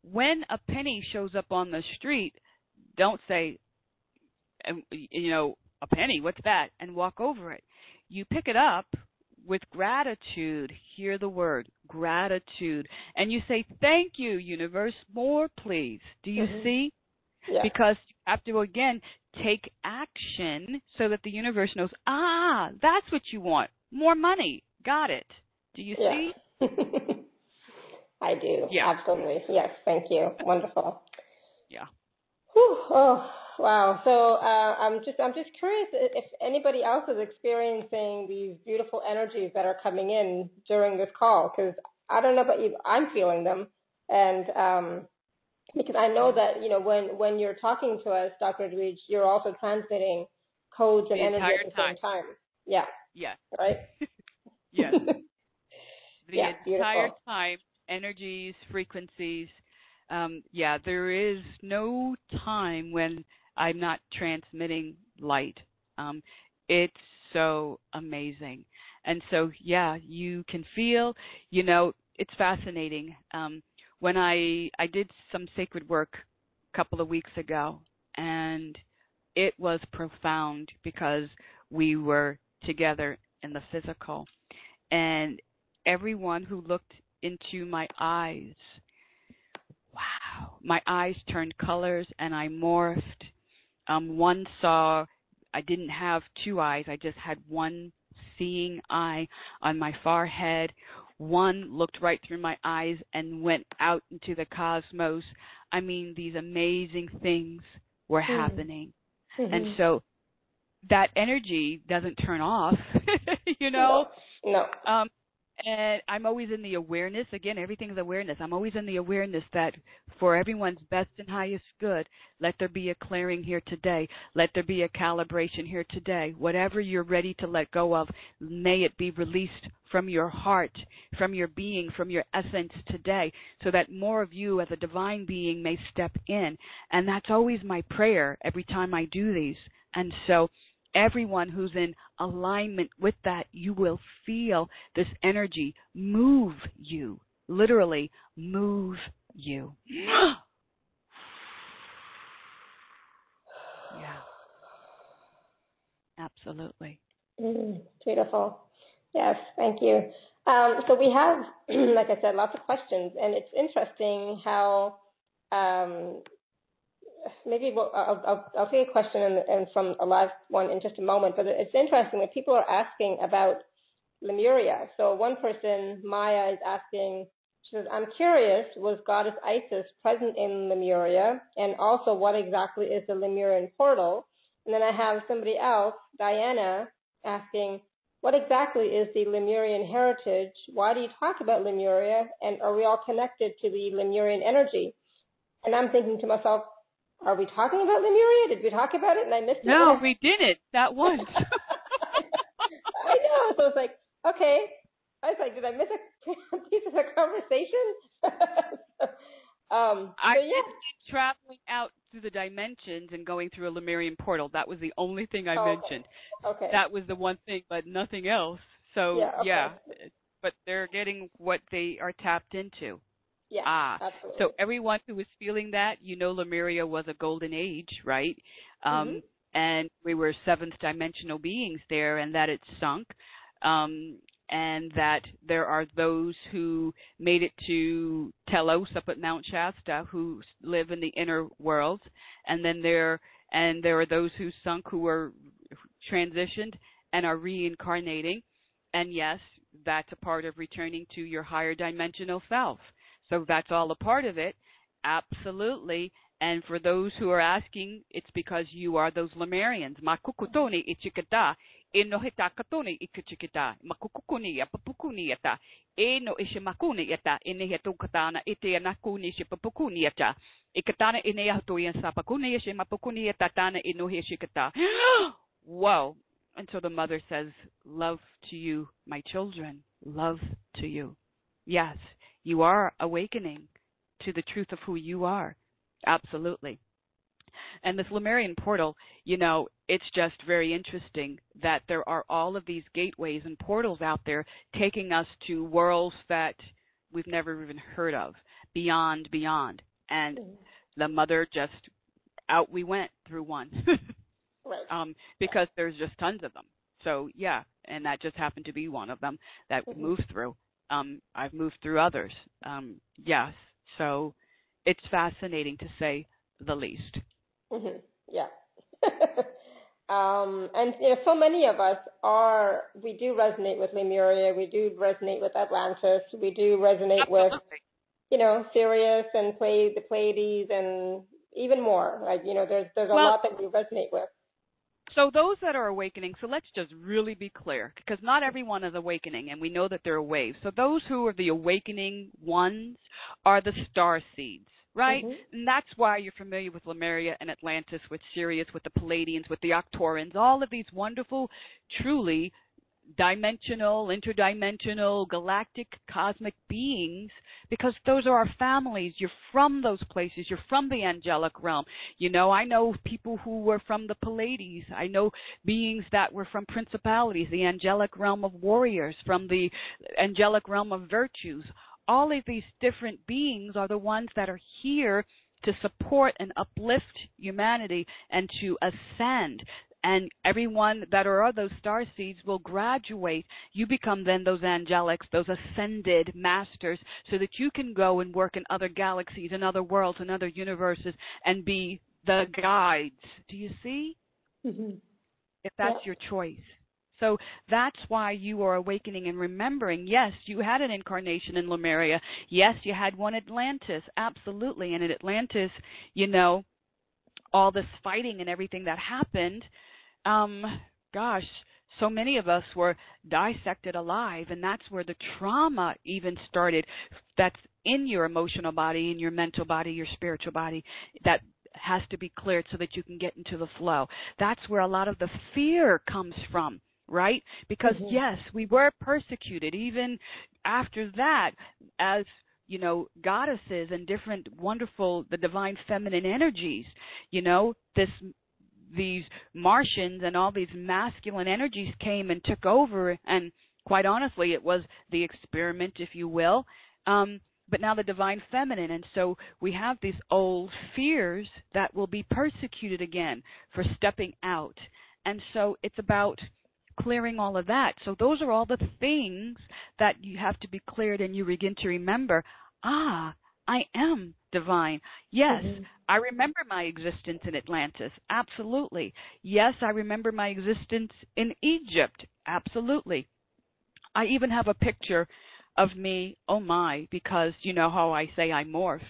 when a penny shows up on the street, don't say, a penny, what's that? And walk over it. You pick it up with gratitude. Hear the word, gratitude. And you say, thank you, universe, more please. Do you see? Yeah. Because you have to, again, take action so that the universe knows, that's what you want. More money. Got it. Do you see? I do. Yeah. Absolutely. Yes. Thank you. Wonderful. Yeah. Whew. Oh, wow. So I'm just curious if anybody else is experiencing these beautiful energies that are coming in during this call, because I don't know about you, I'm feeling them, and because I know that when you're talking to us, Dr. Edwige, you're also transmitting codes and energy at the same time. Yeah. Yes. Right. Yes. The entire beautiful. time, energies, frequencies. There is no time when I'm not transmitting light. It's so amazing. And so, you can feel, it's fascinating. When I did some sacred work a couple of weeks ago, and it was profound because we were together in the physical. And everyone who looked into my eyes, wow, my eyes turned colors and I morphed. One saw, I didn't have two eyes, I just had one seeing eye on my forehead. One looked right through my eyes and went out into the cosmos. I mean, these amazing things were happening. Mm-hmm. And so that energy doesn't turn off, No. And I'm always in the awareness. Again, everything's awareness. I'm always in the awareness that for everyone's best and highest good, let there be a clearing here today. Let there be a calibration here today. Whatever you're ready to let go of, may it be released from your heart, from your being, from your essence today, so that more of you as a divine being may step in. And that's always my prayer every time I do these. And so everyone who's in alignment with that, you will feel this energy move you, literally move you. Yeah. Absolutely. Beautiful. Yes, thank you. So we have, like I said, lots of questions, and it's interesting how maybe I'll take a question and from a live one in just a moment, but it's interesting that people are asking about Lemuria. So one person, Maya, is asking, she says, I'm curious, was goddess Isis present in Lemuria? And also, what exactly is the Lemurian portal? And then I have somebody else, Diana, asking, what exactly is the Lemurian heritage? Why do you talk about Lemuria? And are we all connected to the Lemurian energy? And I'm thinking to myself, are we talking about Lemuria? Did we talk about it and I missed it? No, we didn't. That once. I know. So it's like, okay. I was like, did I miss a piece of the conversation? I So did yeah. see traveling out through the dimensions and going through a Lemurian portal. That was the only thing I Oh, mentioned. okay. Okay. That was the one thing, but nothing else. So Yeah. Okay. yeah, but they're getting what they are tapped into. Yeah. Ah, so Absolutely. everyone who was feeling that, Lemuria was a golden age, right? Mhm. And we were seventh dimensional beings there, and that it sunk. Um, and that there are those who made it to Telos up at Mount Shasta who live in the inner worlds, and then there are those who sunk who were transitioned and are reincarnating. And yes, that's a part of returning to your higher dimensional self. So that's all a part of it. Absolutely. And for those who are asking, it's because you are those Lemurians. Makukutoni ichikata, inohita katoni ikichikita, makukukuni apapukuni yata, eno ishimakuni yata, inehetu katana ite anakuni shipapukuni yata, ikatana inehatu yansapakuni yashimapukuni yata tana inohishikata. Whoa. And so the mother says, love to you, my children, love to you. Yes, you are awakening to the truth of who you are. Absolutely. And this Lemurian portal, it's just very interesting that there are all of these gateways and portals out there taking us to worlds that we've never even heard of, beyond. And the mother just, out we went through one. Right. Because there's just tons of them. So yeah, and that just happened to be one of them that we Mhm. moved through. I've moved through others. Yes, so it's fascinating to say the least. Mhm. Yeah. And so many of us we do resonate with Lemuria, we do resonate with Atlantis, we do resonate with, Absolutely. Sirius and the Pleiades and even more. Like, there's a Well, lot that we resonate with. so those that are awakening, so let's just really be clear, because not everyone is awakening, and we know that there are waves. So those who are the awakening ones are the star seeds, right? Mhm. And that's why you're familiar with Lemuria and Atlantis, with Sirius, with the Palladians, with the Octorans, all of these wonderful, truly dimensional, interdimensional, galactic, cosmic beings, because those are our families. You're from those places. You're from the angelic realm. I know people who were from the Pallades. I know beings that were from principalities, the angelic realm of warriors, from the angelic realm of virtues. All of these different beings are the ones that are here to support and uplift humanity and to ascend. And everyone that are those star seeds will graduate. You become then those angelics, those ascended masters, so that you can go and work in other galaxies and other worlds and other universes and be the guides. Do you see? Mhm. If Yeah. that's your choice. So that's why you are awakening and remembering, yes, you had an incarnation in Lemuria. Yes, you had one Atlantis. Absolutely. And in Atlantis, all this fighting and everything that happened, gosh, so many of us were dissected alive, and that's where the trauma even started. That's in your emotional body, in your mental body, your spiritual body, that has to be cleared so that you can get into the flow. That's where a lot of the fear comes from, right? Because Mhm. yes, we were persecuted even after that as goddesses and different wonderful, the divine feminine energies, these Martians and all these masculine energies came and took over, and quite honestly, it was the experiment, if you will. But now the divine feminine, and so we have these old fears that will be persecuted again for stepping out. And so it's about clearing all of that. So those are all the things that you have to be cleared, and you begin to remember, I am divine. Yes, Mhm. I remember my existence in Atlantis. Absolutely. Yes, I remember my existence in Egypt. Absolutely. I even have a picture of me, oh my, because you know how I say I morph,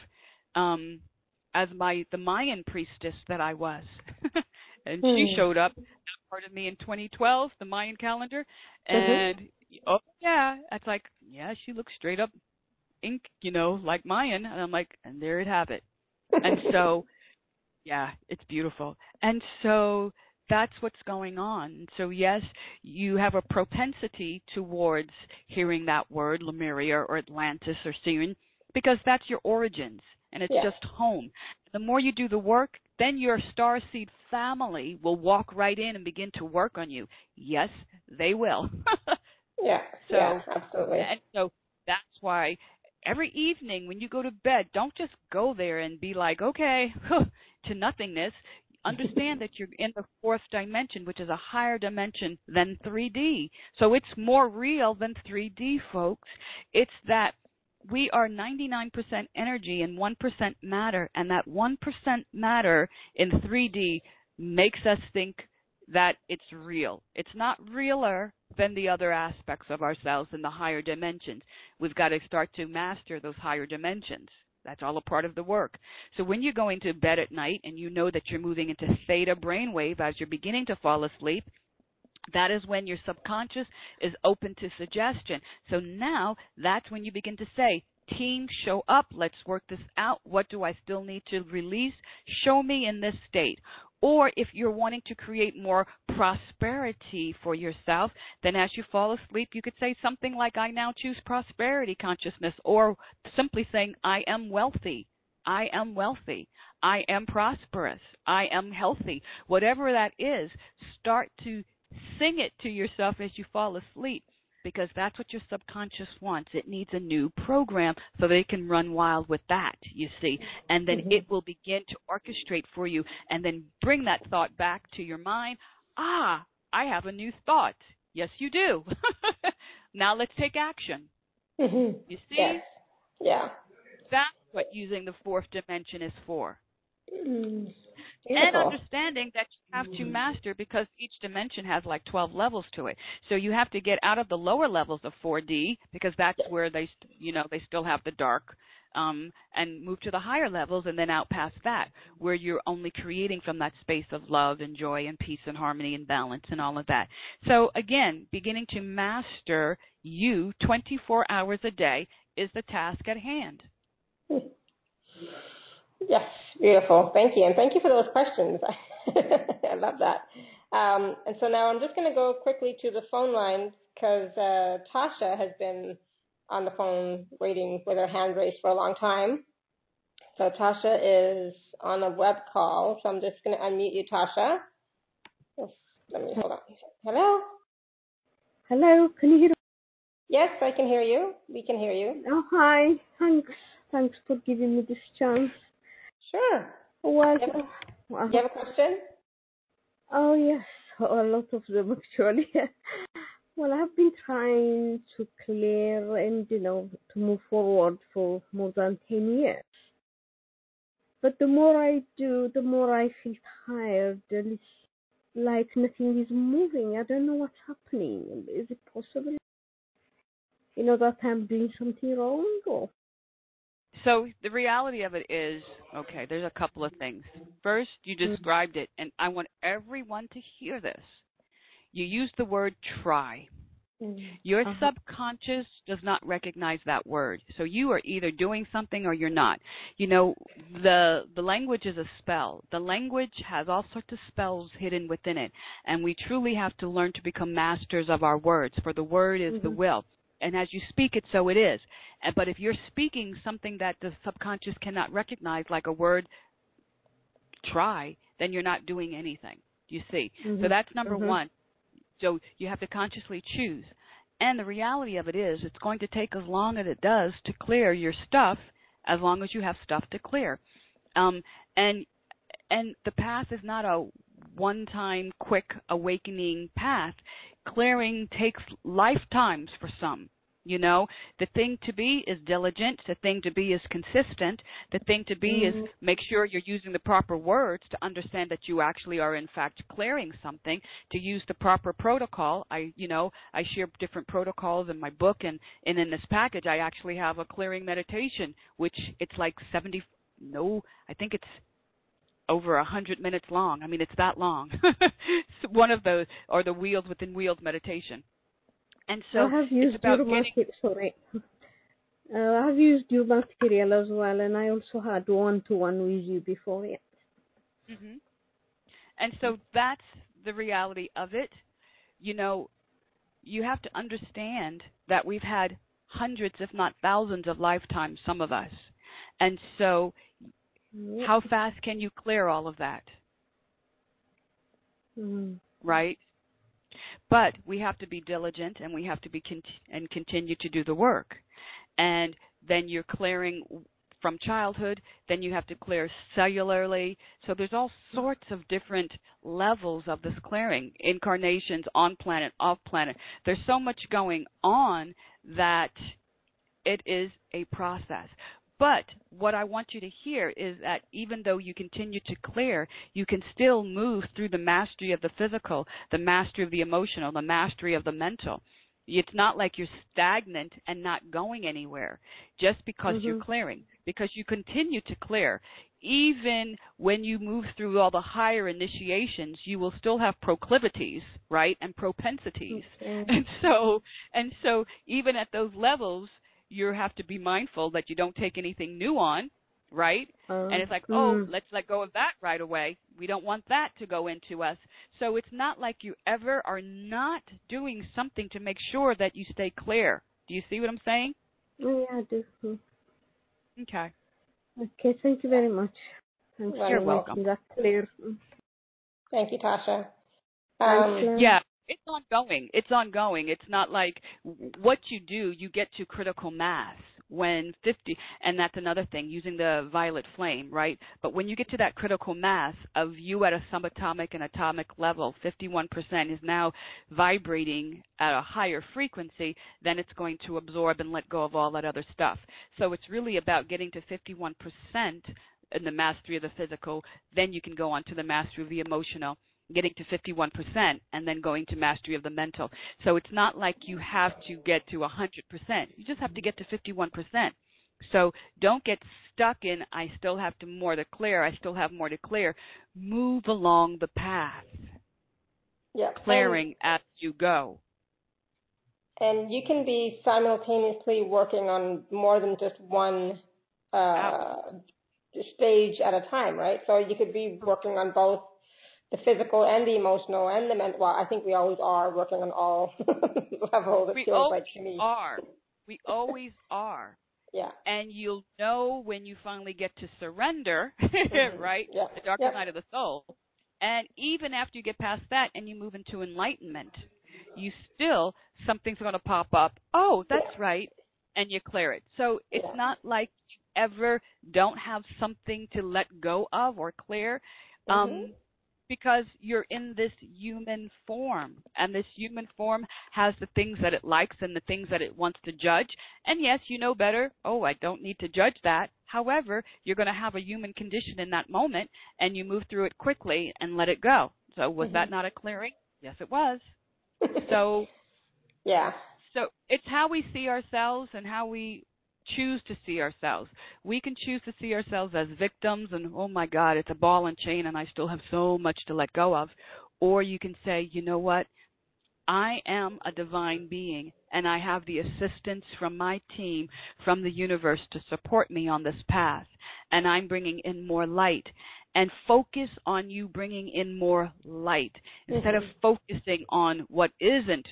as the Mayan priestess that I was. And she Mhm. showed up, part of me in 2012, the Mayan calendar, Mhm. and oh yeah, it's like, yeah, she looks straight up ink, like Mayan, and I'm like, and there it have it. And so, yeah, it's beautiful. And so that's what's going on. So yes, you have a propensity towards hearing that word, Lemuria or Atlantis or Syrian, because that's your origins. and it's Yeah. just home. The more you do the work, then your starseed family will walk right in and begin to work on you. Yes, they will. Yeah. Yeah. So, Absolutely. and so that's why every evening when you go to bed, don't just go there and be like, okay, to nothingness. Understand that you're in the fourth dimension, which is a higher dimension than 3D. So it's more real than 3D, folks. It's that we are 99% energy and 1% matter, and that 1% matter in 3D makes us think that it's real. It's not realer than the other aspects of ourselves in the higher dimensions. We've got to start to master those higher dimensions. That's all a part of the work. So when you're going to bed at night and you know that you're moving into theta brainwave as you're beginning to fall asleep, that is when your subconscious is open to suggestion. So now that's when you begin to say, team, show up. Let's work this out. What do I still need to release? Show me in this state. Or if you're wanting to create more prosperity for yourself, then as you fall asleep, you could say something like, I now choose prosperity consciousness, or simply saying, I am wealthy. I am wealthy. I am prosperous. I am healthy. Whatever that is, start to sing it to yourself as you fall asleep, because that's what your subconscious wants. It needs a new program so that it can run wild with that, you see. And then it will begin to orchestrate for you and then bring that thought back to your mind. Ah, I have a new thought. Yes, you do. Now let's take action. You see? Yes. Yeah. That's what using the fourth dimension is for. Beautiful. And understanding that you have to master, because each dimension has like 12 levels to it. So you have to get out of the lower levels of 4D, because that's where they still have the dark, and move to the higher levels, and then out past that, where you're only creating from that space of love and joy and peace and harmony and balance and all of that. So again, beginning to master you 24 hours a day is the task at hand. Yes, beautiful. Thank you. And thank you for those questions. I love that. And so now I'm just going to go quickly to the phone lines, because Tasha has been on the phone waiting with her hand raised for a long time. So Tasha is on a web call, so I'm just going to unmute you, Tasha. Let me hold on. Hello? Hello, can you hear me? Yes, I can hear you. We can hear you. Oh, hi. Thanks for giving me this chance. Sure. Well, Do you have a question? Oh, yes. A lot of them, actually. Well, I've been trying to clear and, to move forward for more than 10 years. But the more I do, the more I feel tired, and it's like nothing is moving. I don't know what's happening. Is it possible, that I'm doing something wrong? Or? So the reality of it is, okay, there's a couple of things. First, you described it, and I want everyone to hear this. You used the word try. Your subconscious does not recognize that word. So you are either doing something or you're not. The language is a spell. The language has all sorts of spells hidden within it. And we truly have to learn to become masters of our words, for the word is the will. And as you speak it, so it is. But if you're speaking something that the subconscious cannot recognize, like a word try, then you're not doing anything, you see. So that's number one. So you have to consciously choose. And the reality of it is, it's going to take as long as it does to clear your stuff, as long as you have stuff to clear. And the path is not a one-time quick awakening path. Clearing takes lifetimes for some. The thing to be is diligent. The thing to be is consistent. The thing to be is make sure you're using the proper words to understand that you actually are in fact clearing something, to use the proper protocol. I share different protocols in my book, and in this package I actually have a clearing meditation, which it's like I think it's over 100 minutes long. I mean, it's that long. It's one of those, or the wheels within wheels meditation. And so I have used your I have used your material as well, and I also had one-to-one with you before. Yeah. And so that's the reality of it. You have to understand that we've had hundreds, if not thousands, of lifetimes, some of us. And so Yep. how fast can you clear all of that, right? But we have to be diligent, and we have to be and continue to do the work. And then you're clearing from childhood, then you have to clear cellularly. So there's all sorts of different levels of this clearing, incarnations, on planet, off planet. There's so much going on that it is a process. But what I want you to hear is that even though you continue to clear, you can still move through the mastery of the physical, the mastery of the emotional, the mastery of the mental. It's not like you're stagnant and not going anywhere just because you're clearing, because you continue to clear. Even when you move through all the higher initiations, you will still have proclivities, right, and propensities. And so even at those levels, you have to be mindful that you don't take anything new on, right? And it's like, oh, let's let go of that right away. We don't want that to go into us. So it's not like you ever are not doing something to make sure that you stay clear. Do you see what I'm saying? Yeah, I do. Okay. Okay, thank you very much. Thanks You're welcome. making that clear. Thank you, Tasha. Yeah, it's ongoing. It's ongoing. It's not like what you do, you get to critical mass when 50, and that's another thing, using the violet flame, right? But when you get to that critical mass of you at a subatomic and atomic level, 51% is now vibrating at a higher frequency, then it's going to absorb and let go of all that other stuff. So it's really about getting to 51% in the mastery of the physical, then you can go on to the mastery of the emotional, getting to 51%, and then going to mastery of the mental. So it's not like you have to get to 100%. You just have to get to 51%. So don't get stuck in, I still have more to clear, I still have more to clear. Move along the path, clearing as you go. And you can be simultaneously working on more than just one stage at a time, right? So you could be working on both the physical and the emotional and the mental. Well, I think we always are working on all levels. We always are. We always are. Yeah. And you'll know when you finally get to surrender, right? Yeah. The darker night of the soul. And even after you get past that and you move into enlightenment, you still, something's going to pop up. Oh, that's right. And you clear it. So it's not like you ever don't have something to let go of or clear. Because you're in this human form, and this human form has the things that it likes and the things that it wants to judge. And yes, you know better. Oh, I don't need to judge that. However, you're going to have a human condition in that moment, and you move through it quickly and let it go. So was that not a clearing? Yes, it was. So, so it's how we see ourselves and how we choose to see ourselves. We can choose to see ourselves as victims and, oh my God, it's a ball and chain and I still have so much to let go of. Or you can say, you know what? I am a divine being and I have the assistance from my team, from the universe to support me on this path. And I'm bringing in more light. And focus on you bringing in more light instead of focusing on what isn't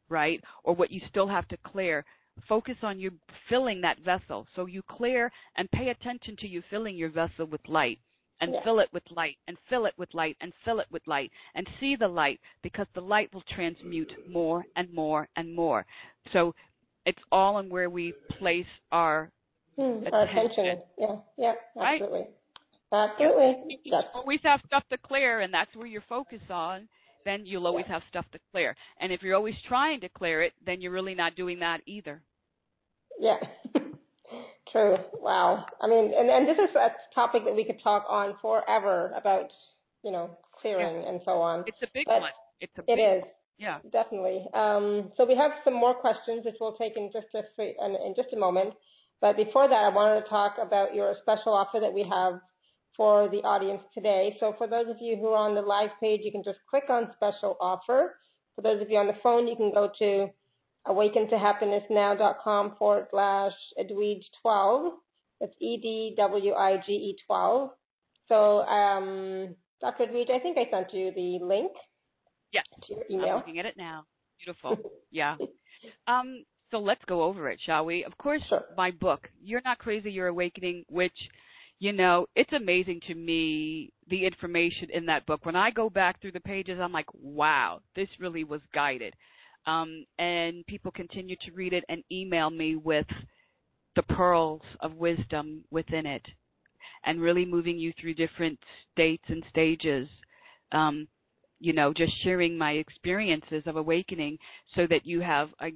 right or what you still have to clear. Focus on you filling that vessel. So you clear and pay attention to you filling your vessel with light and fill it with light and fill it with light and fill it with light and see the light, because the light will transmute more and more and more. So it's all in where we place our attention. Yeah, right? Absolutely. Absolutely. You always have stuff to clear, and that's where you're focused on. Then you'll always have stuff to clear. And if you're always trying to clear it, then you're really not doing that either. Yeah. True. Wow. I mean, and this is a topic that we could talk on forever about, clearing and so on. It's a big one. It is. Yeah. Definitely. So we have some more questions, which we'll take in just a moment. But before that, I wanted to talk about your special offer that we have for the audience today. So for those of you who are on the live page, you can just click on special offer. For those of you on the phone, you can go to awakentohappinessnow.com/Edwige12. That's EDWIGE 12. So, Dr. Edwige, I think I sent you the link. Yes. To your email. I'm looking at it now. Beautiful. Yeah. So let's go over it, shall we? Of course, Sure. my book, You're Not Crazy, You're Awakening, which, you know, it's amazing to me, the information in that book. When I go back through the pages, I'm like, wow, this really was guided. And people continue to read it and email me with the pearls of wisdom within it, and really moving you through different states and stages, you know, just sharing my experiences of awakening so that you have a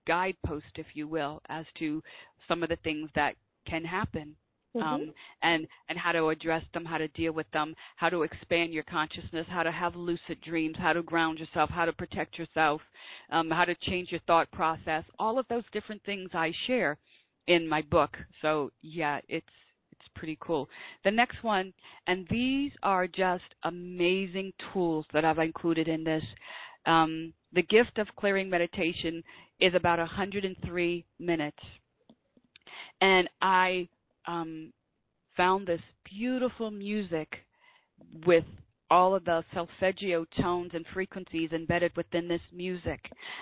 guidepost, if you will, as to some of the things that can happen, and how to address them, how to deal with them, how to expand your consciousness, how to have lucid dreams, how to ground yourself, how to protect yourself, how to change your thought process, all of those different things I share in my book. So, yeah, it's pretty cool. The next one, and these are just amazing tools that I've included in this. The gift of clearing meditation is about 103 minutes. And I found this beautiful music with all of the solfeggio tones and frequencies embedded within this music.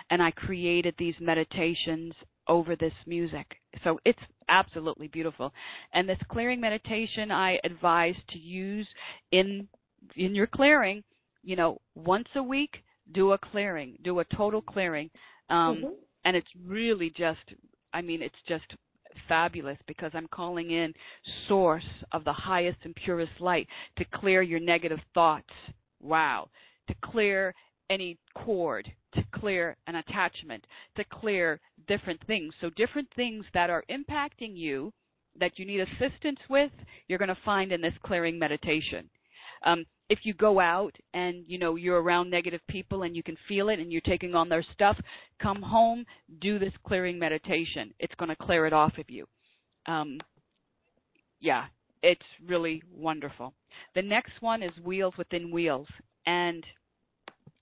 And I created these meditations over this music. So it's absolutely beautiful. And this clearing meditation I advise to use in your clearing, you know, once a week, do a clearing, do a total clearing. And it's really just, I mean, it's just fabulous because I'm calling in source of the highest and purest light to clear your negative thoughts. Wow. To clear any cord, to clear an attachment, to clear different things. So different things that are impacting you that you need assistance with, you're going to find in this clearing meditation. If you go out and, you know, you're around negative people and you can feel it and you're taking on their stuff, come home, do this clearing meditation. It's going to clear it off of you. Yeah, it's really wonderful. The next one is Wheels Within Wheels. And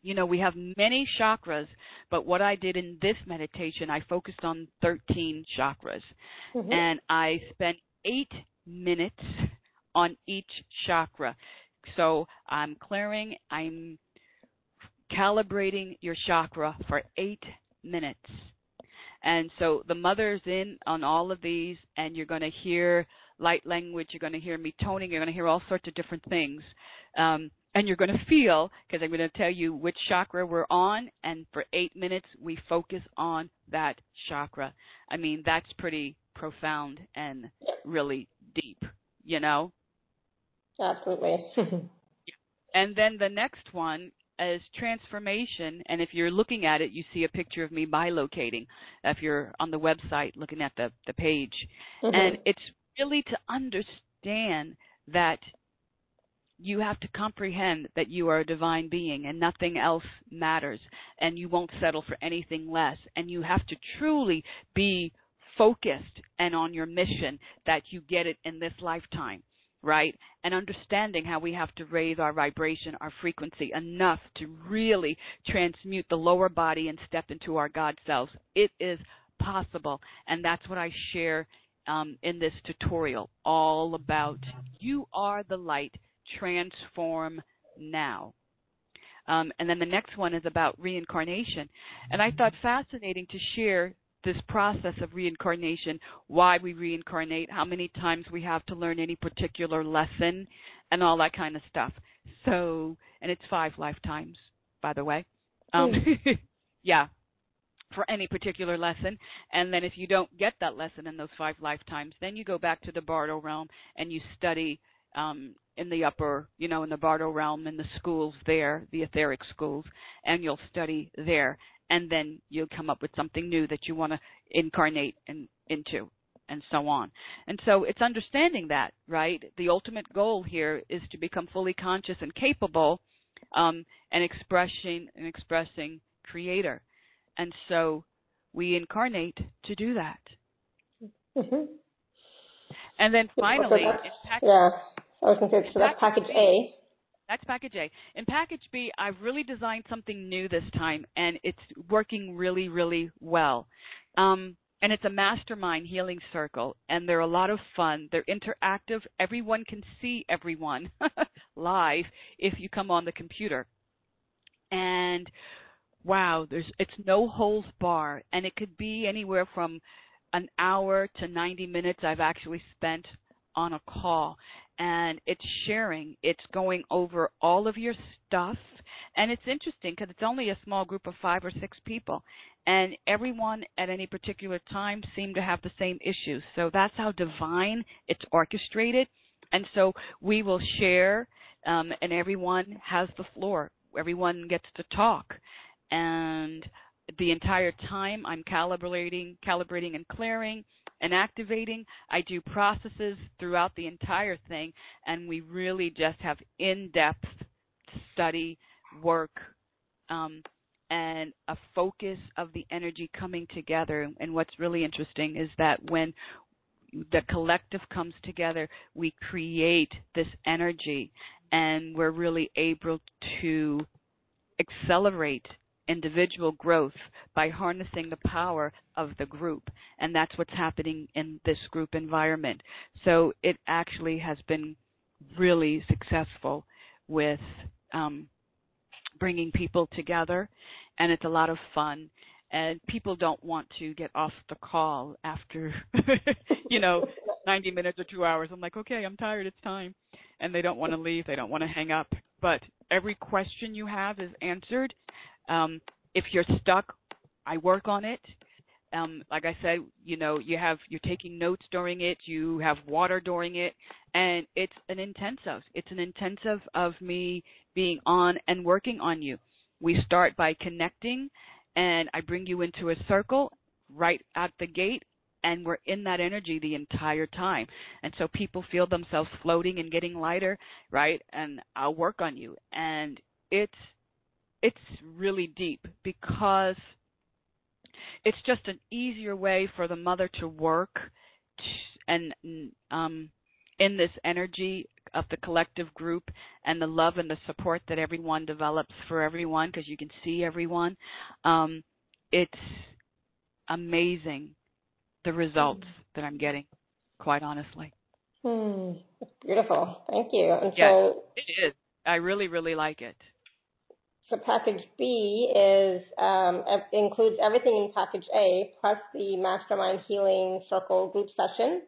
you know, we have many chakras, but what I did in this meditation, I focused on 13 chakras. And I spent 8 minutes on each chakra. So I'm clearing, I'm calibrating your chakra for 8 minutes. And so the mother's in on all of these, and you're going to hear light language, you're going to hear me toning, you're going to hear all sorts of different things. And you're going to feel, because I'm going to tell you which chakra we're on, and for 8 minutes we focus on that chakra. I mean, that's pretty profound and really deep, you know? Absolutely. And then the next one is transformation, and if you're looking at it, you see a picture of me bilocating, if you're on the website looking at the page. And it's really to understand that you have to comprehend that you are a divine being and nothing else matters, and you won't settle for anything less. And you have to truly be focused and on your mission that you get it in this lifetime, right? And understanding how we have to raise our vibration, our frequency enough to really transmute the lower body and step into our God selves. It is possible, and that's what I share in this tutorial, all about you are the light. Transform now. And then the next one is about reincarnation. And I thought fascinating to share this process of reincarnation, why we reincarnate, how many times we have to learn any particular lesson, and all that kind of stuff. So, and it's 5 lifetimes, by the way. Yeah, for any particular lesson. And then if you don't get that lesson in those 5 lifetimes, then you go back to the Bardo realm and you study in the upper, you know, in the Bardo realm, in the schools there, the etheric schools, and you'll study there. And then you'll come up with something new that you want to incarnate into, and so on. And so it's understanding that, right? The ultimate goal here is to become fully conscious and capable and expressing Creator. And so we incarnate to do that. And then finally, I was going to say, so that's package A. That's package A. In package B, I've really designed something new this time, and it's working really, really well. And it's a mastermind healing circle, and they're a lot of fun. They're interactive. Everyone can see everyone live if you come on the computer. And wow, it's no holds bar, and it could be anywhere from an hour to 90 minutes I've actually spent on a call, and it's sharing, it's going over all of your stuff, and it's interesting because it's only a small group of 5 or 6 people, and everyone at any particular time seem to have the same issues. So that's how divine it's orchestrated. And so we will share, and everyone has the floor. Everyone gets to talk. And the entire time I'm calibrating and clearing and activating. I do processes throughout the entire thing, and we really just have in-depth study, work, and a focus of the energy coming together. And what's really interesting is that when the collective comes together, we create this energy, and we're really able to accelerate individual growth by harnessing the power of the group. And that's what's happening in this group environment. So it actually has been really successful with bringing people together, and it's a lot of fun. And people don't want to get off the call after, 90 minutes or 2 hours. I'm like, okay, I'm tired, it's time. And they don't want to leave, they don't want to hang up. But every question you have is answered. If you're stuck, I work on it. Like I said, you're taking notes during it, you have water during it, and it's an intensive. It's an intensive of me being on and working on you. We start by connecting, and I bring you into a circle right at the gate, and we're in that energy the entire time. And so people feel themselves floating and getting lighter, right? And I'll work on you. And it's really deep because it's just an easier way for the mother to work and in this energy of the collective group and the love and the support that everyone develops for everyone, because you can see everyone. It's amazing the results that I'm getting, quite honestly. That's beautiful. Thank you. And yes, so it is. I really, really like it. So package B includes everything in package A plus the Mastermind Healing Circle group session,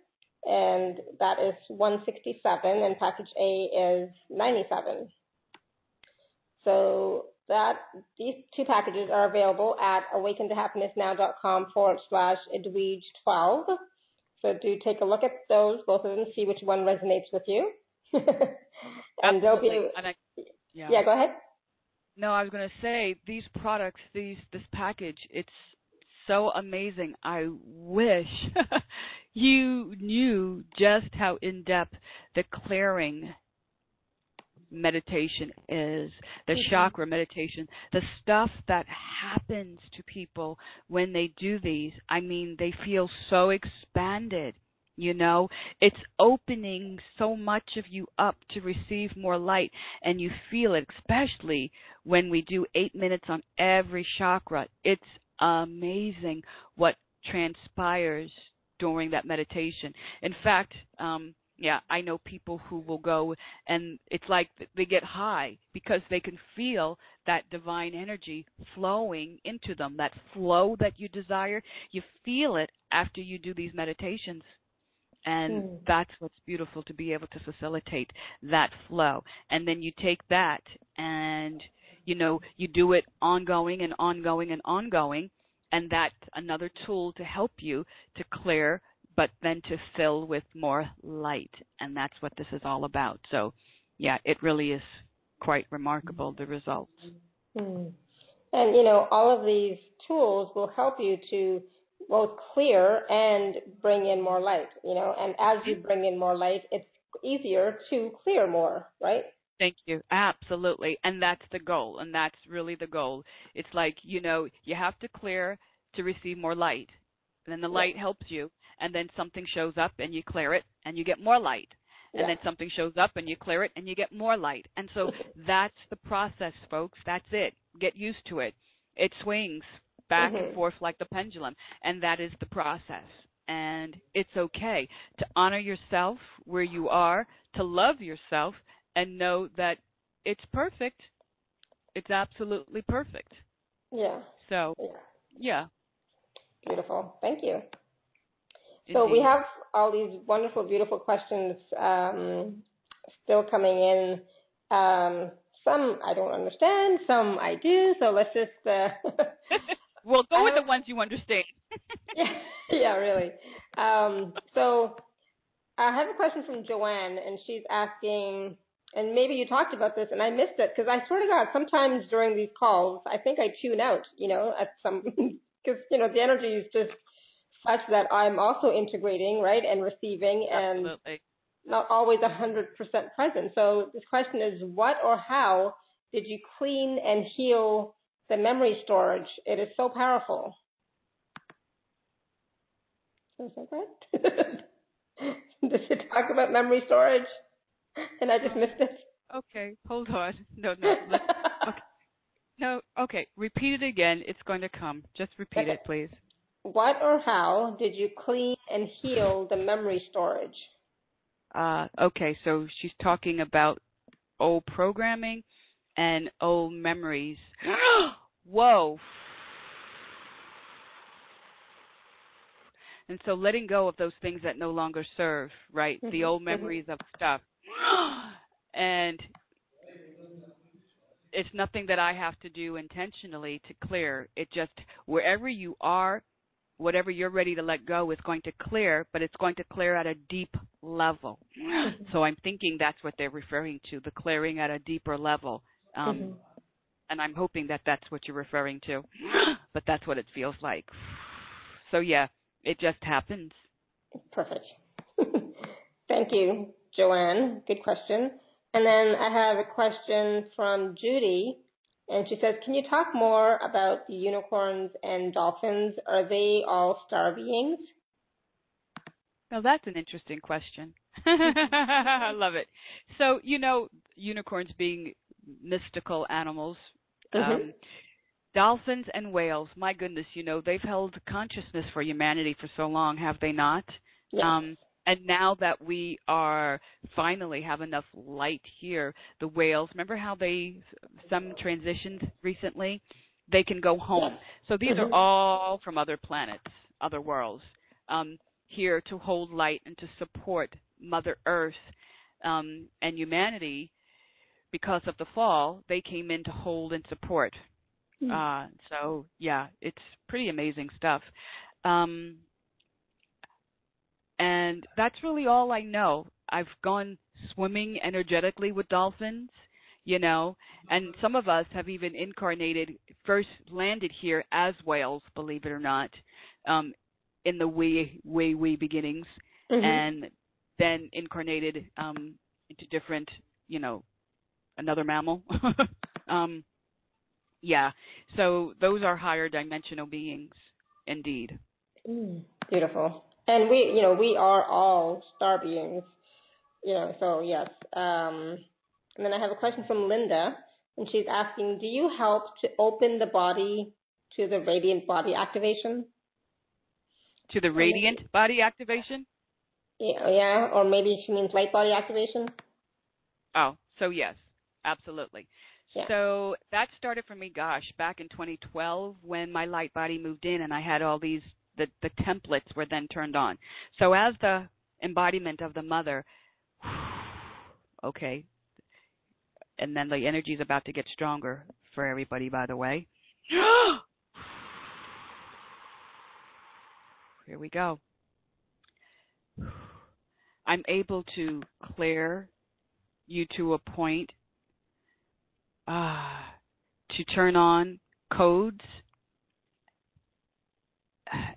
and that is 167, and package A is 97. So these two packages are available at awakentohappinessnow.com/Edwige12. So do take a look at those, both of them, see which one resonates with you. And they'll be. Yeah, go ahead. No, I was going to say, these products, this package, it's so amazing. I wish you knew just how in-depth the clearing meditation is, the chakra meditation, the stuff that happens to people when they do these. I mean, they feel so expanded. It's opening so much of you up to receive more light, and you feel it, especially when we do 8 minutes on every chakra. It's amazing what transpires during that meditation. In fact, I know people who will go, and it's like they get high because they can feel that divine energy flowing into them, that flow that you desire. You feel it after you do these meditations. And that's what's beautiful, to be able to facilitate that flow. And then you take that and, you do it ongoing and ongoing and ongoing. And that's another tool to help you to clear, but then to fill with more light. And that's what this is all about. So, yeah, it really is quite remarkable, the results. And, all of these tools will help you to both clear and bring in more light, and as you bring in more light, it's easier to clear more, right? Thank you. Absolutely. And that's the goal. And that's really the goal. It's like, you have to clear to receive more light. And then the light helps you. And then something shows up and you clear it and you get more light. And then something shows up and you clear it and you get more light. And so that's the process, folks. That's it. Get used to it. It swings back and forth like the pendulum. And that is the process. And it's okay to honor yourself where you are, to love yourself, and know that it's perfect. It's absolutely perfect. Yeah. So, Yeah. yeah, Beautiful. Thank you. So we indeed. have all these wonderful, beautiful questions still coming in. Some I don't understand, some I do. So let's just. Well, I go with have the ones you understand. yeah, yeah, really. So I have a question from Joanne, and she's asking, and maybe you talked about this, and I missed it because I swear to God, sometimes during these calls, I think I tune out. At some because the energy is just such that I'm also integrating, right, and receiving, and Absolutely. not always 100% present. So this question is, what or how did you clean and heal the memory storage? It is so powerful. Is that right? Did you talk about memory storage? And I just missed it. Okay, hold on. No. Okay. No, okay. Repeat it again. It's going to come. Just repeat Okay. it, please. What or how did you clean and heal the memory storage? Okay, so she's talking about old programming and old memories. Whoa. And so letting go of those things that no longer serve, right? The old memories of stuff. And it's nothing that I have to do intentionally to clear. It just, wherever you are, whatever you're ready to let go is going to clear, but it's going to clear at a deep level. So I'm thinking that's what they're referring to, the clearing at a deeper level. And I'm hoping that that's what you're referring to, but that's what it feels like. So yeah, it just happens. Perfect. Thank you, Joanne. Good question. And then I have a question from Judy, and she says, can you talk more about the unicorns and dolphins? Are they all star beings? Now that's an interesting question. I love it. So, unicorns being mystical animals, dolphins and whales, my goodness, they've held consciousness for humanity for so long, have they not? Yes. And now that we are finally have enough light here, the whales, remember how some transitioned recently? They can go home. Yes. So these are all from other planets, other worlds, here to hold light and to support Mother Earth and humanity. Because of the fall, they came in to hold and support. So, yeah, it's pretty amazing stuff. And that's really all I know. I've gone swimming energetically with dolphins, and some of us have even incarnated, first landed here as whales, believe it or not, in the wee beginnings, and then incarnated into different, another mammal. Yeah, so those are higher dimensional beings, indeed. Beautiful. And we are all star beings, so yes. And then I have a question from Linda, and she's asking, do you help to open the body to the radiant body activation? To the radiant body activation? Yeah, or maybe she means light body activation. Oh, so yes, absolutely. Yeah. So that started for me, back in 2012 when my light body moved in and I had all these, the templates were then turned on. So as the embodiment of the mother, okay, and then the energy is about to get stronger for everybody, by the way. Here we go. I'm able to clear you to a point to turn on codes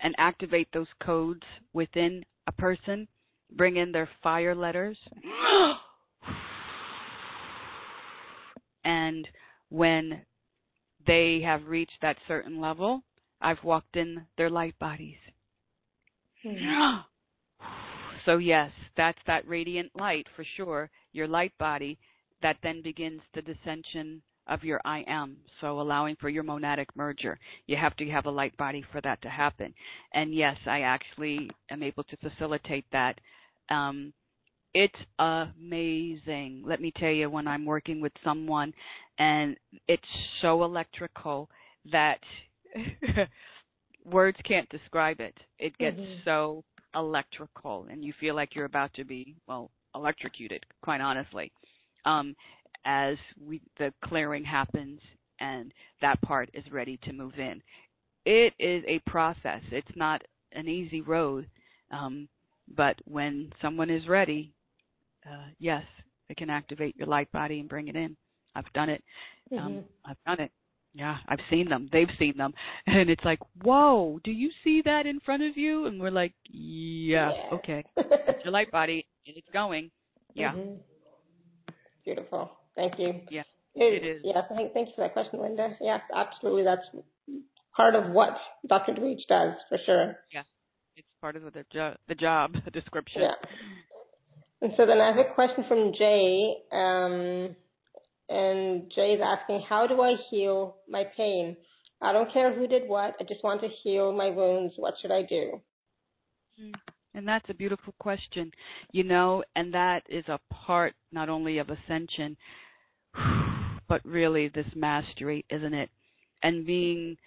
and activate those codes within a person, bring in their fire letters. And when they have reached that certain level, I've walked in their light bodies. So yes, that's that radiant light for sure, your light body, that then begins the descension of your I am. So allowing for your monadic merger. You have to have a light body for that to happen. And yes, I actually am able to facilitate that. It's amazing. Let me tell you, when I'm working with someone and it's so electrical, that words can't describe it. It gets Mhm. so electrical, and you feel like you're about to be, well, electrocuted, quite honestly, um, as the clearing happens and that part is ready to move in. It is a process. It's not an easy road, but when someone is ready, yes, they can activate your light body and bring it in. I've done it. Mhm. I've done it. Yeah, I've seen them. They've seen them. And it's like, whoa, do you see that in front of you? And we're like, yeah, Yeah. okay. That's your light body, and it's going. Yeah, Mhm. Beautiful. Thank you. yeah, it Good. is. Yeah. Thank you for that question, Linda. Yes, absolutely. That's part of what Dr. Edwige does, for sure. Yeah, it's part of the job description. Yeah. And so then I have a question from Jay, and Jay's asking, how do I heal my pain? I don't care who did what. I just want to heal my wounds. What should I do? Mm. And that's a beautiful question, and that is a part not only of ascension, but really this mastery, isn't it? And being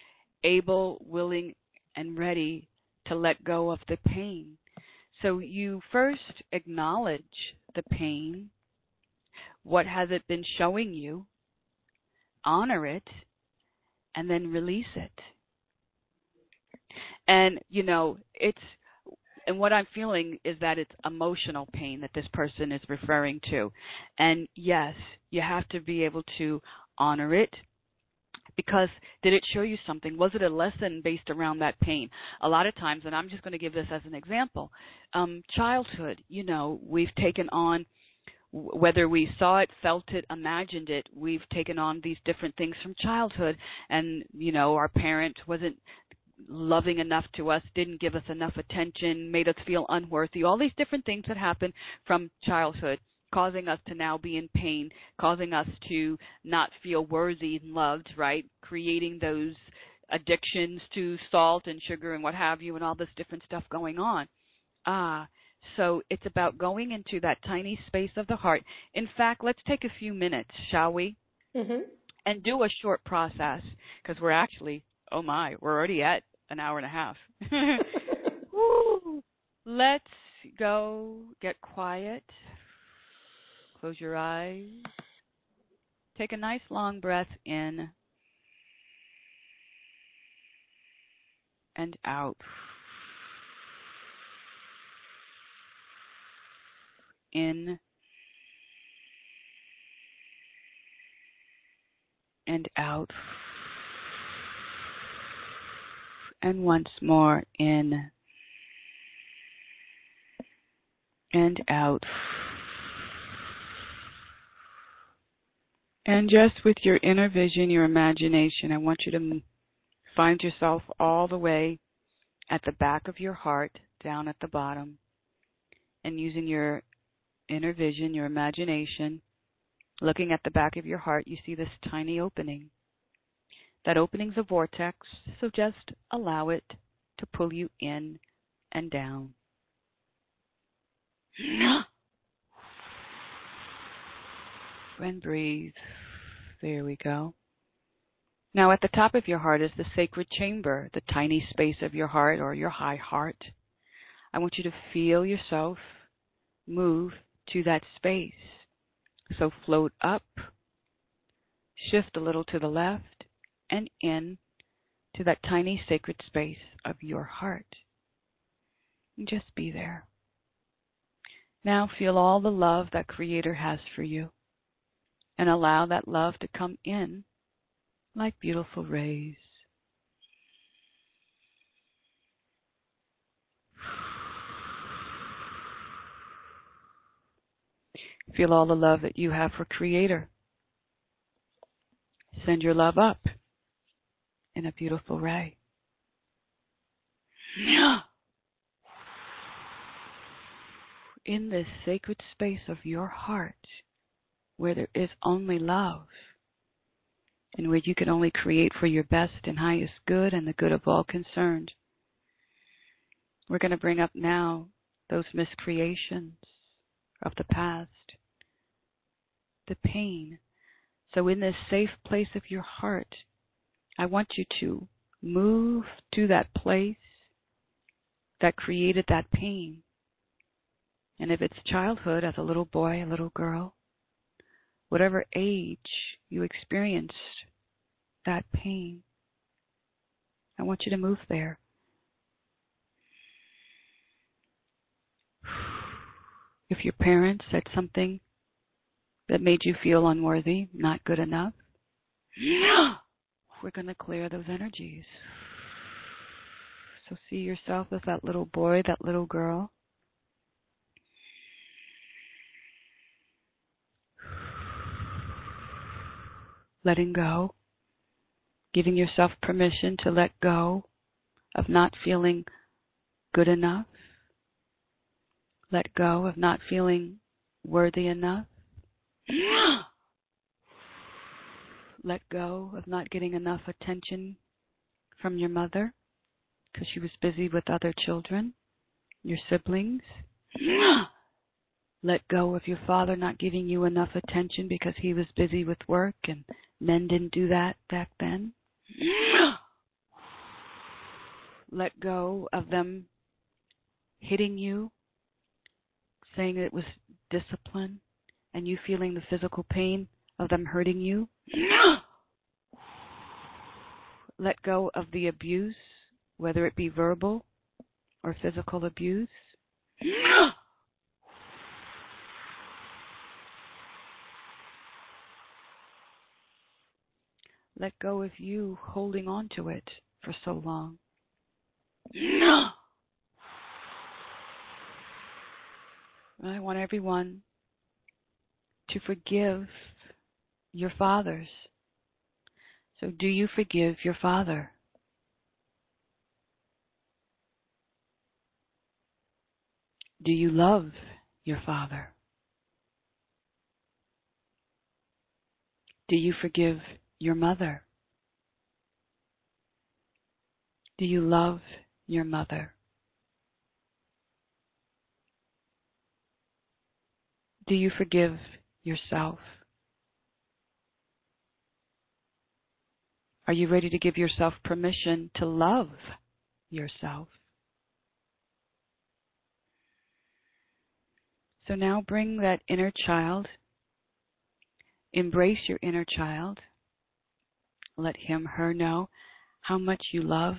able, willing, and ready to let go of the pain. So you first acknowledge the pain. What has it been showing you? Honor it, and then release it. And, and what I'm feeling is that it's emotional pain that this person is referring to. And yes, you have to be able to honor it, because did it show you something? Was it a lesson based around that pain? A lot of times, and I'm just going to give this as an example, childhood, we've taken on, whether we saw it, felt it, imagined it, we've taken on these different things from childhood. And, our parent wasn't loving enough to us, didn't give us enough attention, made us feel unworthy, all these different things that happen from childhood, causing us to now be in pain, causing us to not feel worthy and loved, right? Creating those addictions to salt and sugar and what have you, and all this different stuff going on. So it's about going into that tiny space of the heart. In fact, let's take a few minutes, shall we? Mm-hmm. And do a short process, because we're actually, oh my, we're already at an hour and a half. Woo. Let's go get quiet. Close your eyes. Take a nice long breath in and out. In and out. And once more, in and out. And just with your inner vision, your imagination, I want you to find yourself all the way at the back of your heart, down at the bottom, and using your inner vision, your imagination, looking at the back of your heart, you see this tiny opening. That opening's a vortex, so just allow it to pull you in and down. And breathe. There we go. Now at the top of your heart is the sacred chamber, the tiny space of your heart or your high heart. I want you to feel yourself move to that space. So float up, shift a little to the left, and in to that tiny sacred space of your heart. And just be there. Now feel all the love that Creator has for you, and allow that love to come in like beautiful rays. Feel all the love that you have for Creator. Send your love up in a beautiful ray. In this sacred space of your heart, where there is only love, and where you can only create for your best and highest good and the good of all concerned. We're going to bring up now those miscreations of the past, the pain. So in this safe place of your heart, I want you to move to that place that created that pain. And if it's childhood, as a little boy, a little girl, whatever age you experienced that pain, I want you to move there. If your parents said something that made you feel unworthy, not good enough, we're going to clear those energies. So see yourself as that little boy, that little girl. Letting go. Giving yourself permission to let go of not feeling good enough. Let go of not feeling worthy enough. Let go of not getting enough attention from your mother because she was busy with other children, your siblings. Let go of your father not giving you enough attention because he was busy with work and men didn't do that back then. Let go of them hitting you, saying it was discipline, and you feeling the physical pain of them hurting you. Let go of the abuse, whether it be verbal or physical abuse. Let go of you holding on to it for so long. I want everyone to forgive your fathers. So do you forgive your father? Do you love your father? Do you forgive your mother? Do you love your mother? Do you forgive yourself? Are you ready to give yourself permission to love yourself? So now bring that inner child. Embrace your inner child. Let him, her know how much you love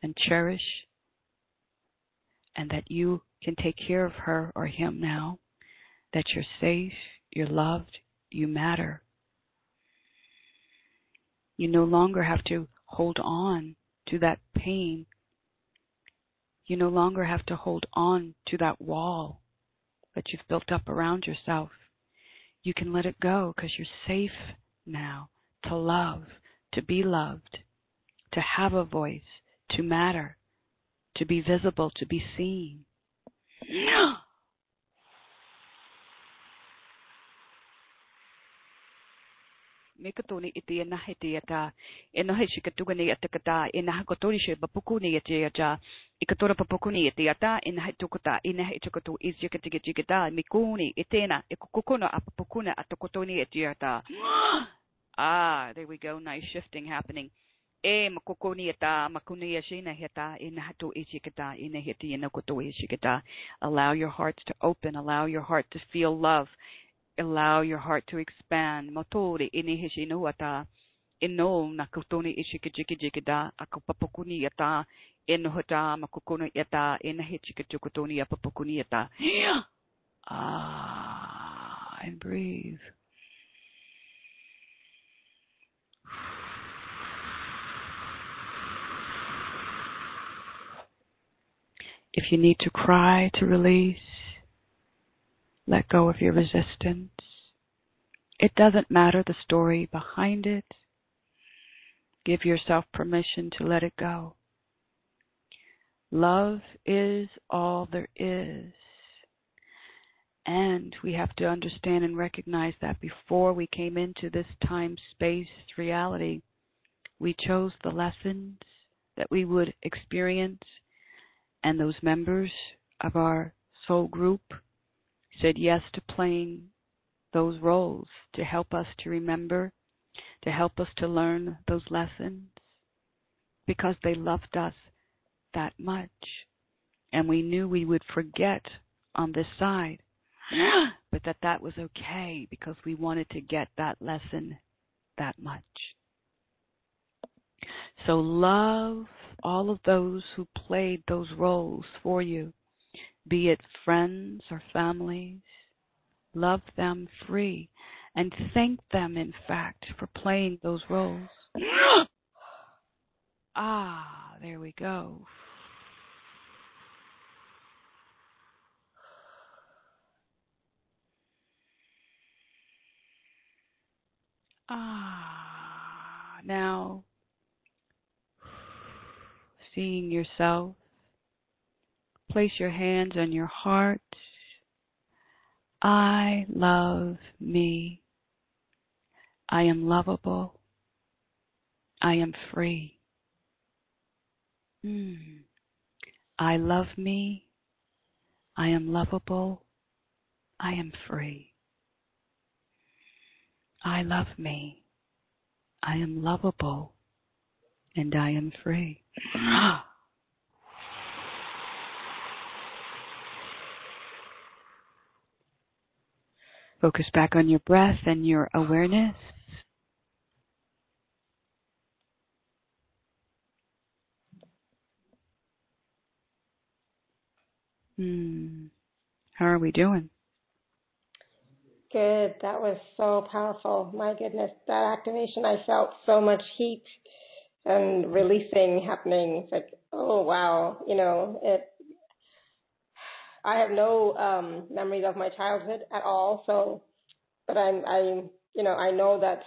and cherish, and that you can take care of her or him now, that you're safe, you're loved, you matter. You no longer have to hold on to that pain. You no longer have to hold on to that wall that you've built up around yourself. You can let it go because you're safe now to love, to be loved, to have a voice, to matter, to be visible, to be seen. Mikatoni iti nahiti ata enohishi katugani atakata inahakotori she bapukuni ati ikatora papukuni iti ata inahitukuta inahitukatu izikatigitigita mikuni itena ikukuna apapukuna atakotoni ati ata. There we go. Nice shifting happening. Makukuni ata makuni yashina hita inahatu izikata inahiti inakoto izikata. Allow your hearts to open. Allow your heart to feel love. Allow your heart to expand. Motori inihishinu ata ino nakutoni ishikijikijikida akupapukuni yata inuhata makukuni yata inahichikijukutoni apapukuni yata. And breathe. If you need to cry to release, let go of your resistance. It doesn't matter the story behind it. Give yourself permission to let it go. Love is all there is. And we have to understand and recognize that before we came into this time-space reality, we chose the lessons that we would experience, and those members of our soul group said yes to playing those roles to help us to remember, to help us to learn those lessons because they loved us that much. And we knew we would forget on this side, but that was okay because we wanted to get that lesson that much. So love all of those who played those roles for you, be it friends or families. Love them free and thank them, in fact, for playing those roles. There we go. Now, seeing yourself, place your hands on your heart. I love me. I am lovable. I am free. I love me. I am lovable. I am free. I love me. I am lovable. And I am free. Focus back on your breath and your awareness. How are we doing? Good. That was so powerful. My goodness, that activation, I felt so much heat and releasing happening. It's like, oh, wow. I have no memories of my childhood at all. So, but I know that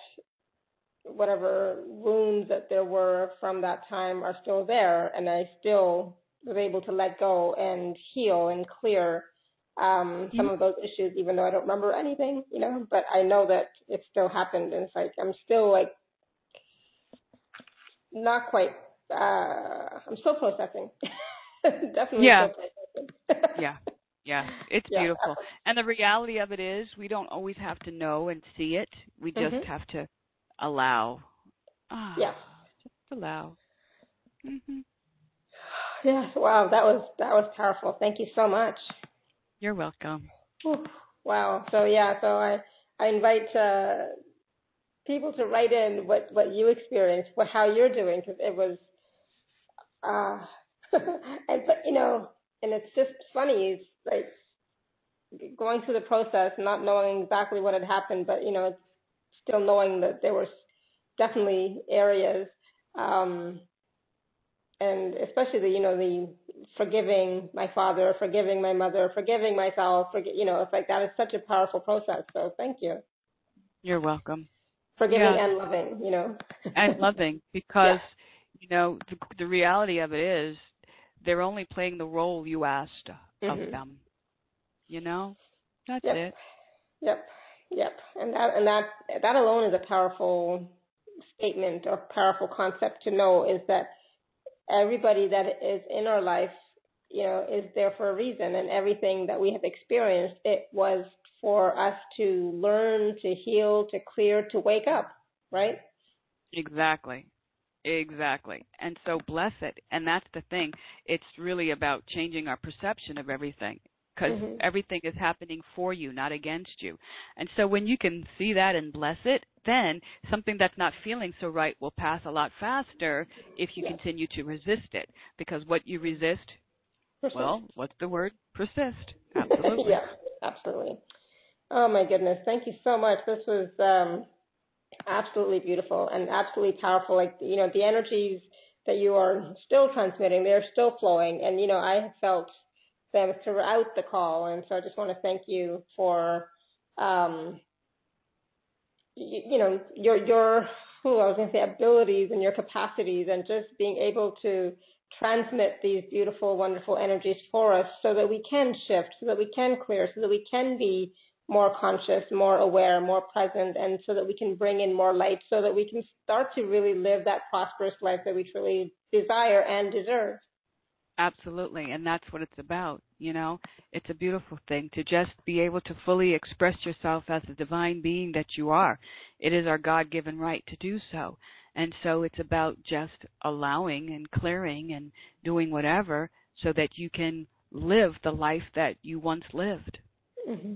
whatever wounds that there were from that time are still there, and I still was able to let go and heal and clear some of those issues, even though I don't remember anything, but I know that it still happened, and it's like I'm still like not quite, I'm still processing. Definitely still processing. Yeah, it's beautiful. And the reality of it is we don't always have to know and see it. We just have to allow. Just allow. Yes, wow, that was powerful. Thank you so much. You're welcome. Whew. Wow. So I invite people to write in what you experienced, how you're doing, because it was, and it's just funny. It's like going through the process, not knowing exactly what had happened, but it's still knowing that there were definitely areas, and especially the forgiving my father, forgiving my mother, forgiving myself. It's like that is such a powerful process. So thank you. You're welcome. Forgiving and loving, And loving, because the reality of it is they're only playing the role you asked of them. That's it. Yep. And that alone is a powerful statement or powerful concept to know, is that everybody that is in our life, is there for a reason, and everything that we have experienced, it was for us to learn, to heal, to clear, to wake up, right? Exactly. And so bless it. And that's the thing. It's really about changing our perception of everything, because everything is happening for you, not against you. And so when you can see that and bless it, then something that's not feeling so right will pass a lot faster if you continue to resist it. Because what you resist, well, what's the word? Persist. Absolutely. Yeah, absolutely. Oh, my goodness. Thank you so much. This was absolutely beautiful and absolutely powerful. Like, the energies that you are still transmitting, they're still flowing. And, I have felt them throughout the call. And so I just want to thank you for, your abilities and your capacities, and just being able to transmit these beautiful, wonderful energies for us, so that we can shift, so that we can clear, so that we can be more conscious, more aware, more present, and so that we can bring in more light, so that we can start to really live that prosperous life that we truly desire and deserve. Absolutely, and that's what it's about, you know. It's a beautiful thing to just be able to fully express yourself as the divine being that you are. It is our God-given right to do so. And so it's about just allowing and clearing and doing whatever so that you can live the life that you once lived. Hmm.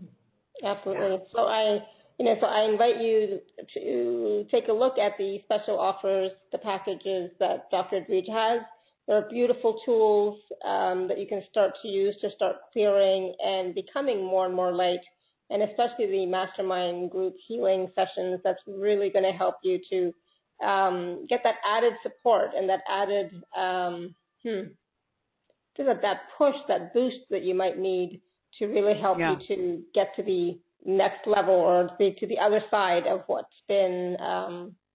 Absolutely. So I invite you to take a look at the special offers, the packages that Dr. Edwige has. There are beautiful tools that you can start to use to start clearing and becoming more and more light, and especially the mastermind group healing sessions. That's really going to help you to get that added support and that added that push, that boost that you might need to really help Yeah. you to get to the next level or to the other side of what's been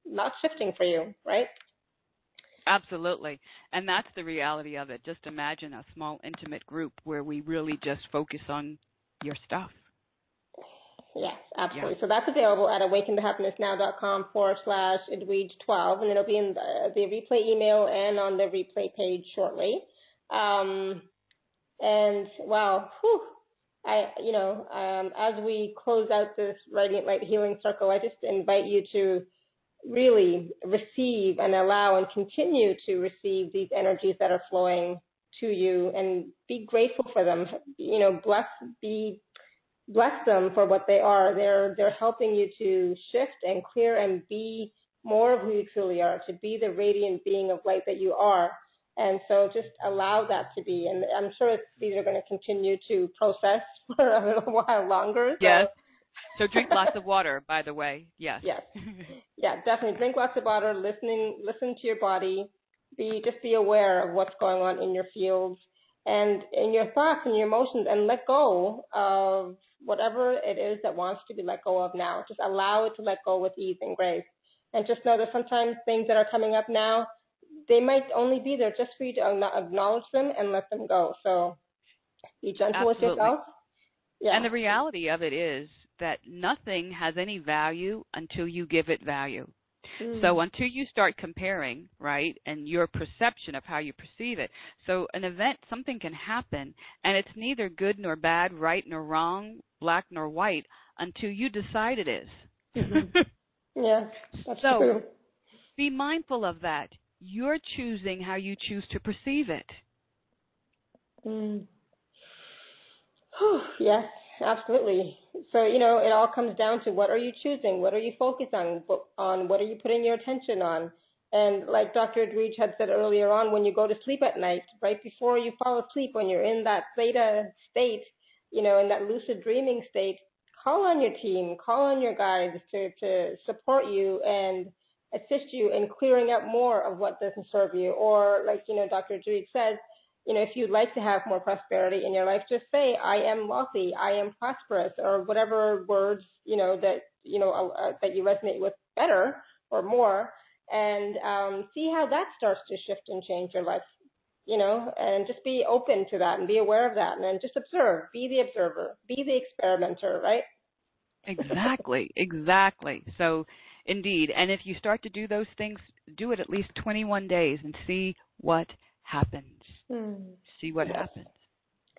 not shifting for you, right? Absolutely. And that's the reality of it. Just imagine a small, intimate group where we really just focus on your stuff. Yes, absolutely. Yeah. So that's available at awakentohappinessnow.com/Edwige12, and it'll be in the replay email and on the replay page shortly. And wow, as we close out this Radiant Light Healing Circle, I just invite you to really receive and allow and continue to receive these energies that are flowing to you and be grateful for them. You know, bless them for what they are. They're helping you to shift and clear and be more of who you truly are, to be the radiant being of light that you are. And so just allow that to be. And I'm sure these are going to continue to process for a little while longer. Yes. So drink lots of water, by the way. Yes. Yes. Yeah, definitely. Drink lots of water, listen to your body, be aware of what's going on in your fields and in your thoughts and your emotions, and let go of whatever it is that wants to be let go of now. Just allow it to let go with ease and grace. And just know that sometimes things that are coming up now, they might only be there just for you to acknowledge them and let them go. So be gentle with yourself. Yeah. And the reality of it is that nothing has any value until you give it value. So until you start comparing, right, and your perception of how you perceive it. So an event, something can happen, and it's neither good nor bad, right nor wrong, black nor white, until you decide it is. Yeah, that's so true. Be mindful of that. You're choosing how you choose to perceive it. Yes, absolutely. So, it all comes down to what are you choosing? What are you focused on? What are you putting your attention on? And like Dr. Edwige had said earlier on, when you go to sleep at night, right before you fall asleep, when you're in that theta state, in that lucid dreaming state, call on your team, call on your guides to support you and assist you in clearing up more of what doesn't serve you. Or like, Dr. Edwige says, if you'd like to have more prosperity in your life, just say, I am wealthy, I am prosperous, or whatever words, that you resonate with better or more, and see how that starts to shift and change your life, and just be open to that and be aware of that, and then just observe, be the observer, be the experimenter, right? Exactly, exactly. So, indeed, and if you start to do those things, do it at least 21 days and see what happens. See what happens.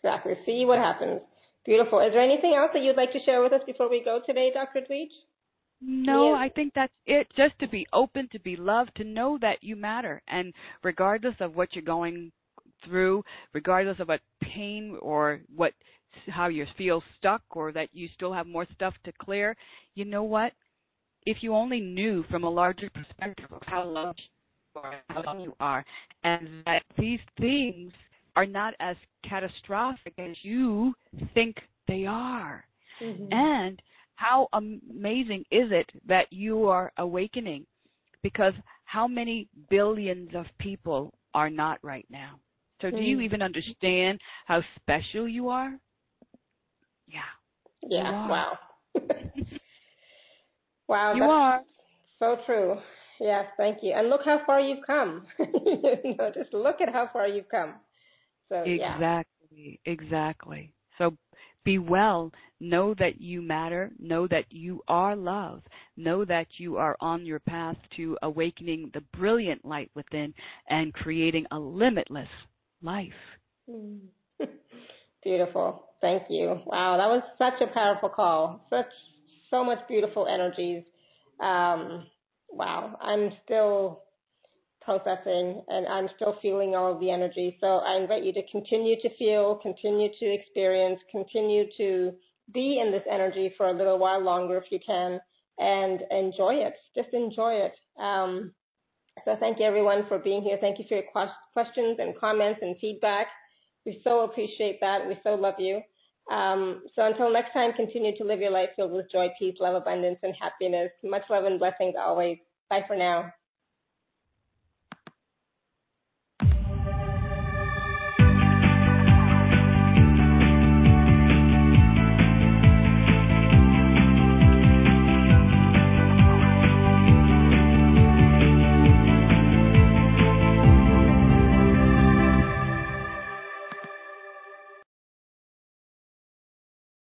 Exactly. See what happens. Beautiful. Is there anything else that you'd like to share with us before we go today, Dr. Edwige? No, I think that's it. Just to be open, to be loved, to know that you matter. And regardless of what you're going through, regardless of what pain or how you feel stuck or that you still have more stuff to clear, you know what? If you only knew from a larger perspective of how loved you are, how long you are, and that these things are not as catastrophic as you think they are. And how amazing is it that you are awakening? Because how many billions of people are not right now? So do you even understand how special you are? Yeah. Yeah. Wow. Wow. You are. So true. Yes, thank you. And look how far you've come. Just look at how far you've come. So Exactly. So be well. Know that you matter. Know that you are love. Know that you are on your path to awakening the brilliant light within and creating a limitless life. Mm. Beautiful. Thank you. Wow, that was such a powerful call. So much beautiful energies. Wow, I'm still processing and I'm still feeling all of the energy. So I invite you to continue to feel, continue to experience, continue to be in this energy for a little while longer if you can, and enjoy it. Just enjoy it. So thank you everyone for being here. Thank you for your questions and comments and feedback. We so appreciate that. We so love you. So until next time, continue to live your life filled with joy, peace, love, abundance, and happiness. Much love and blessings always. Bye for now.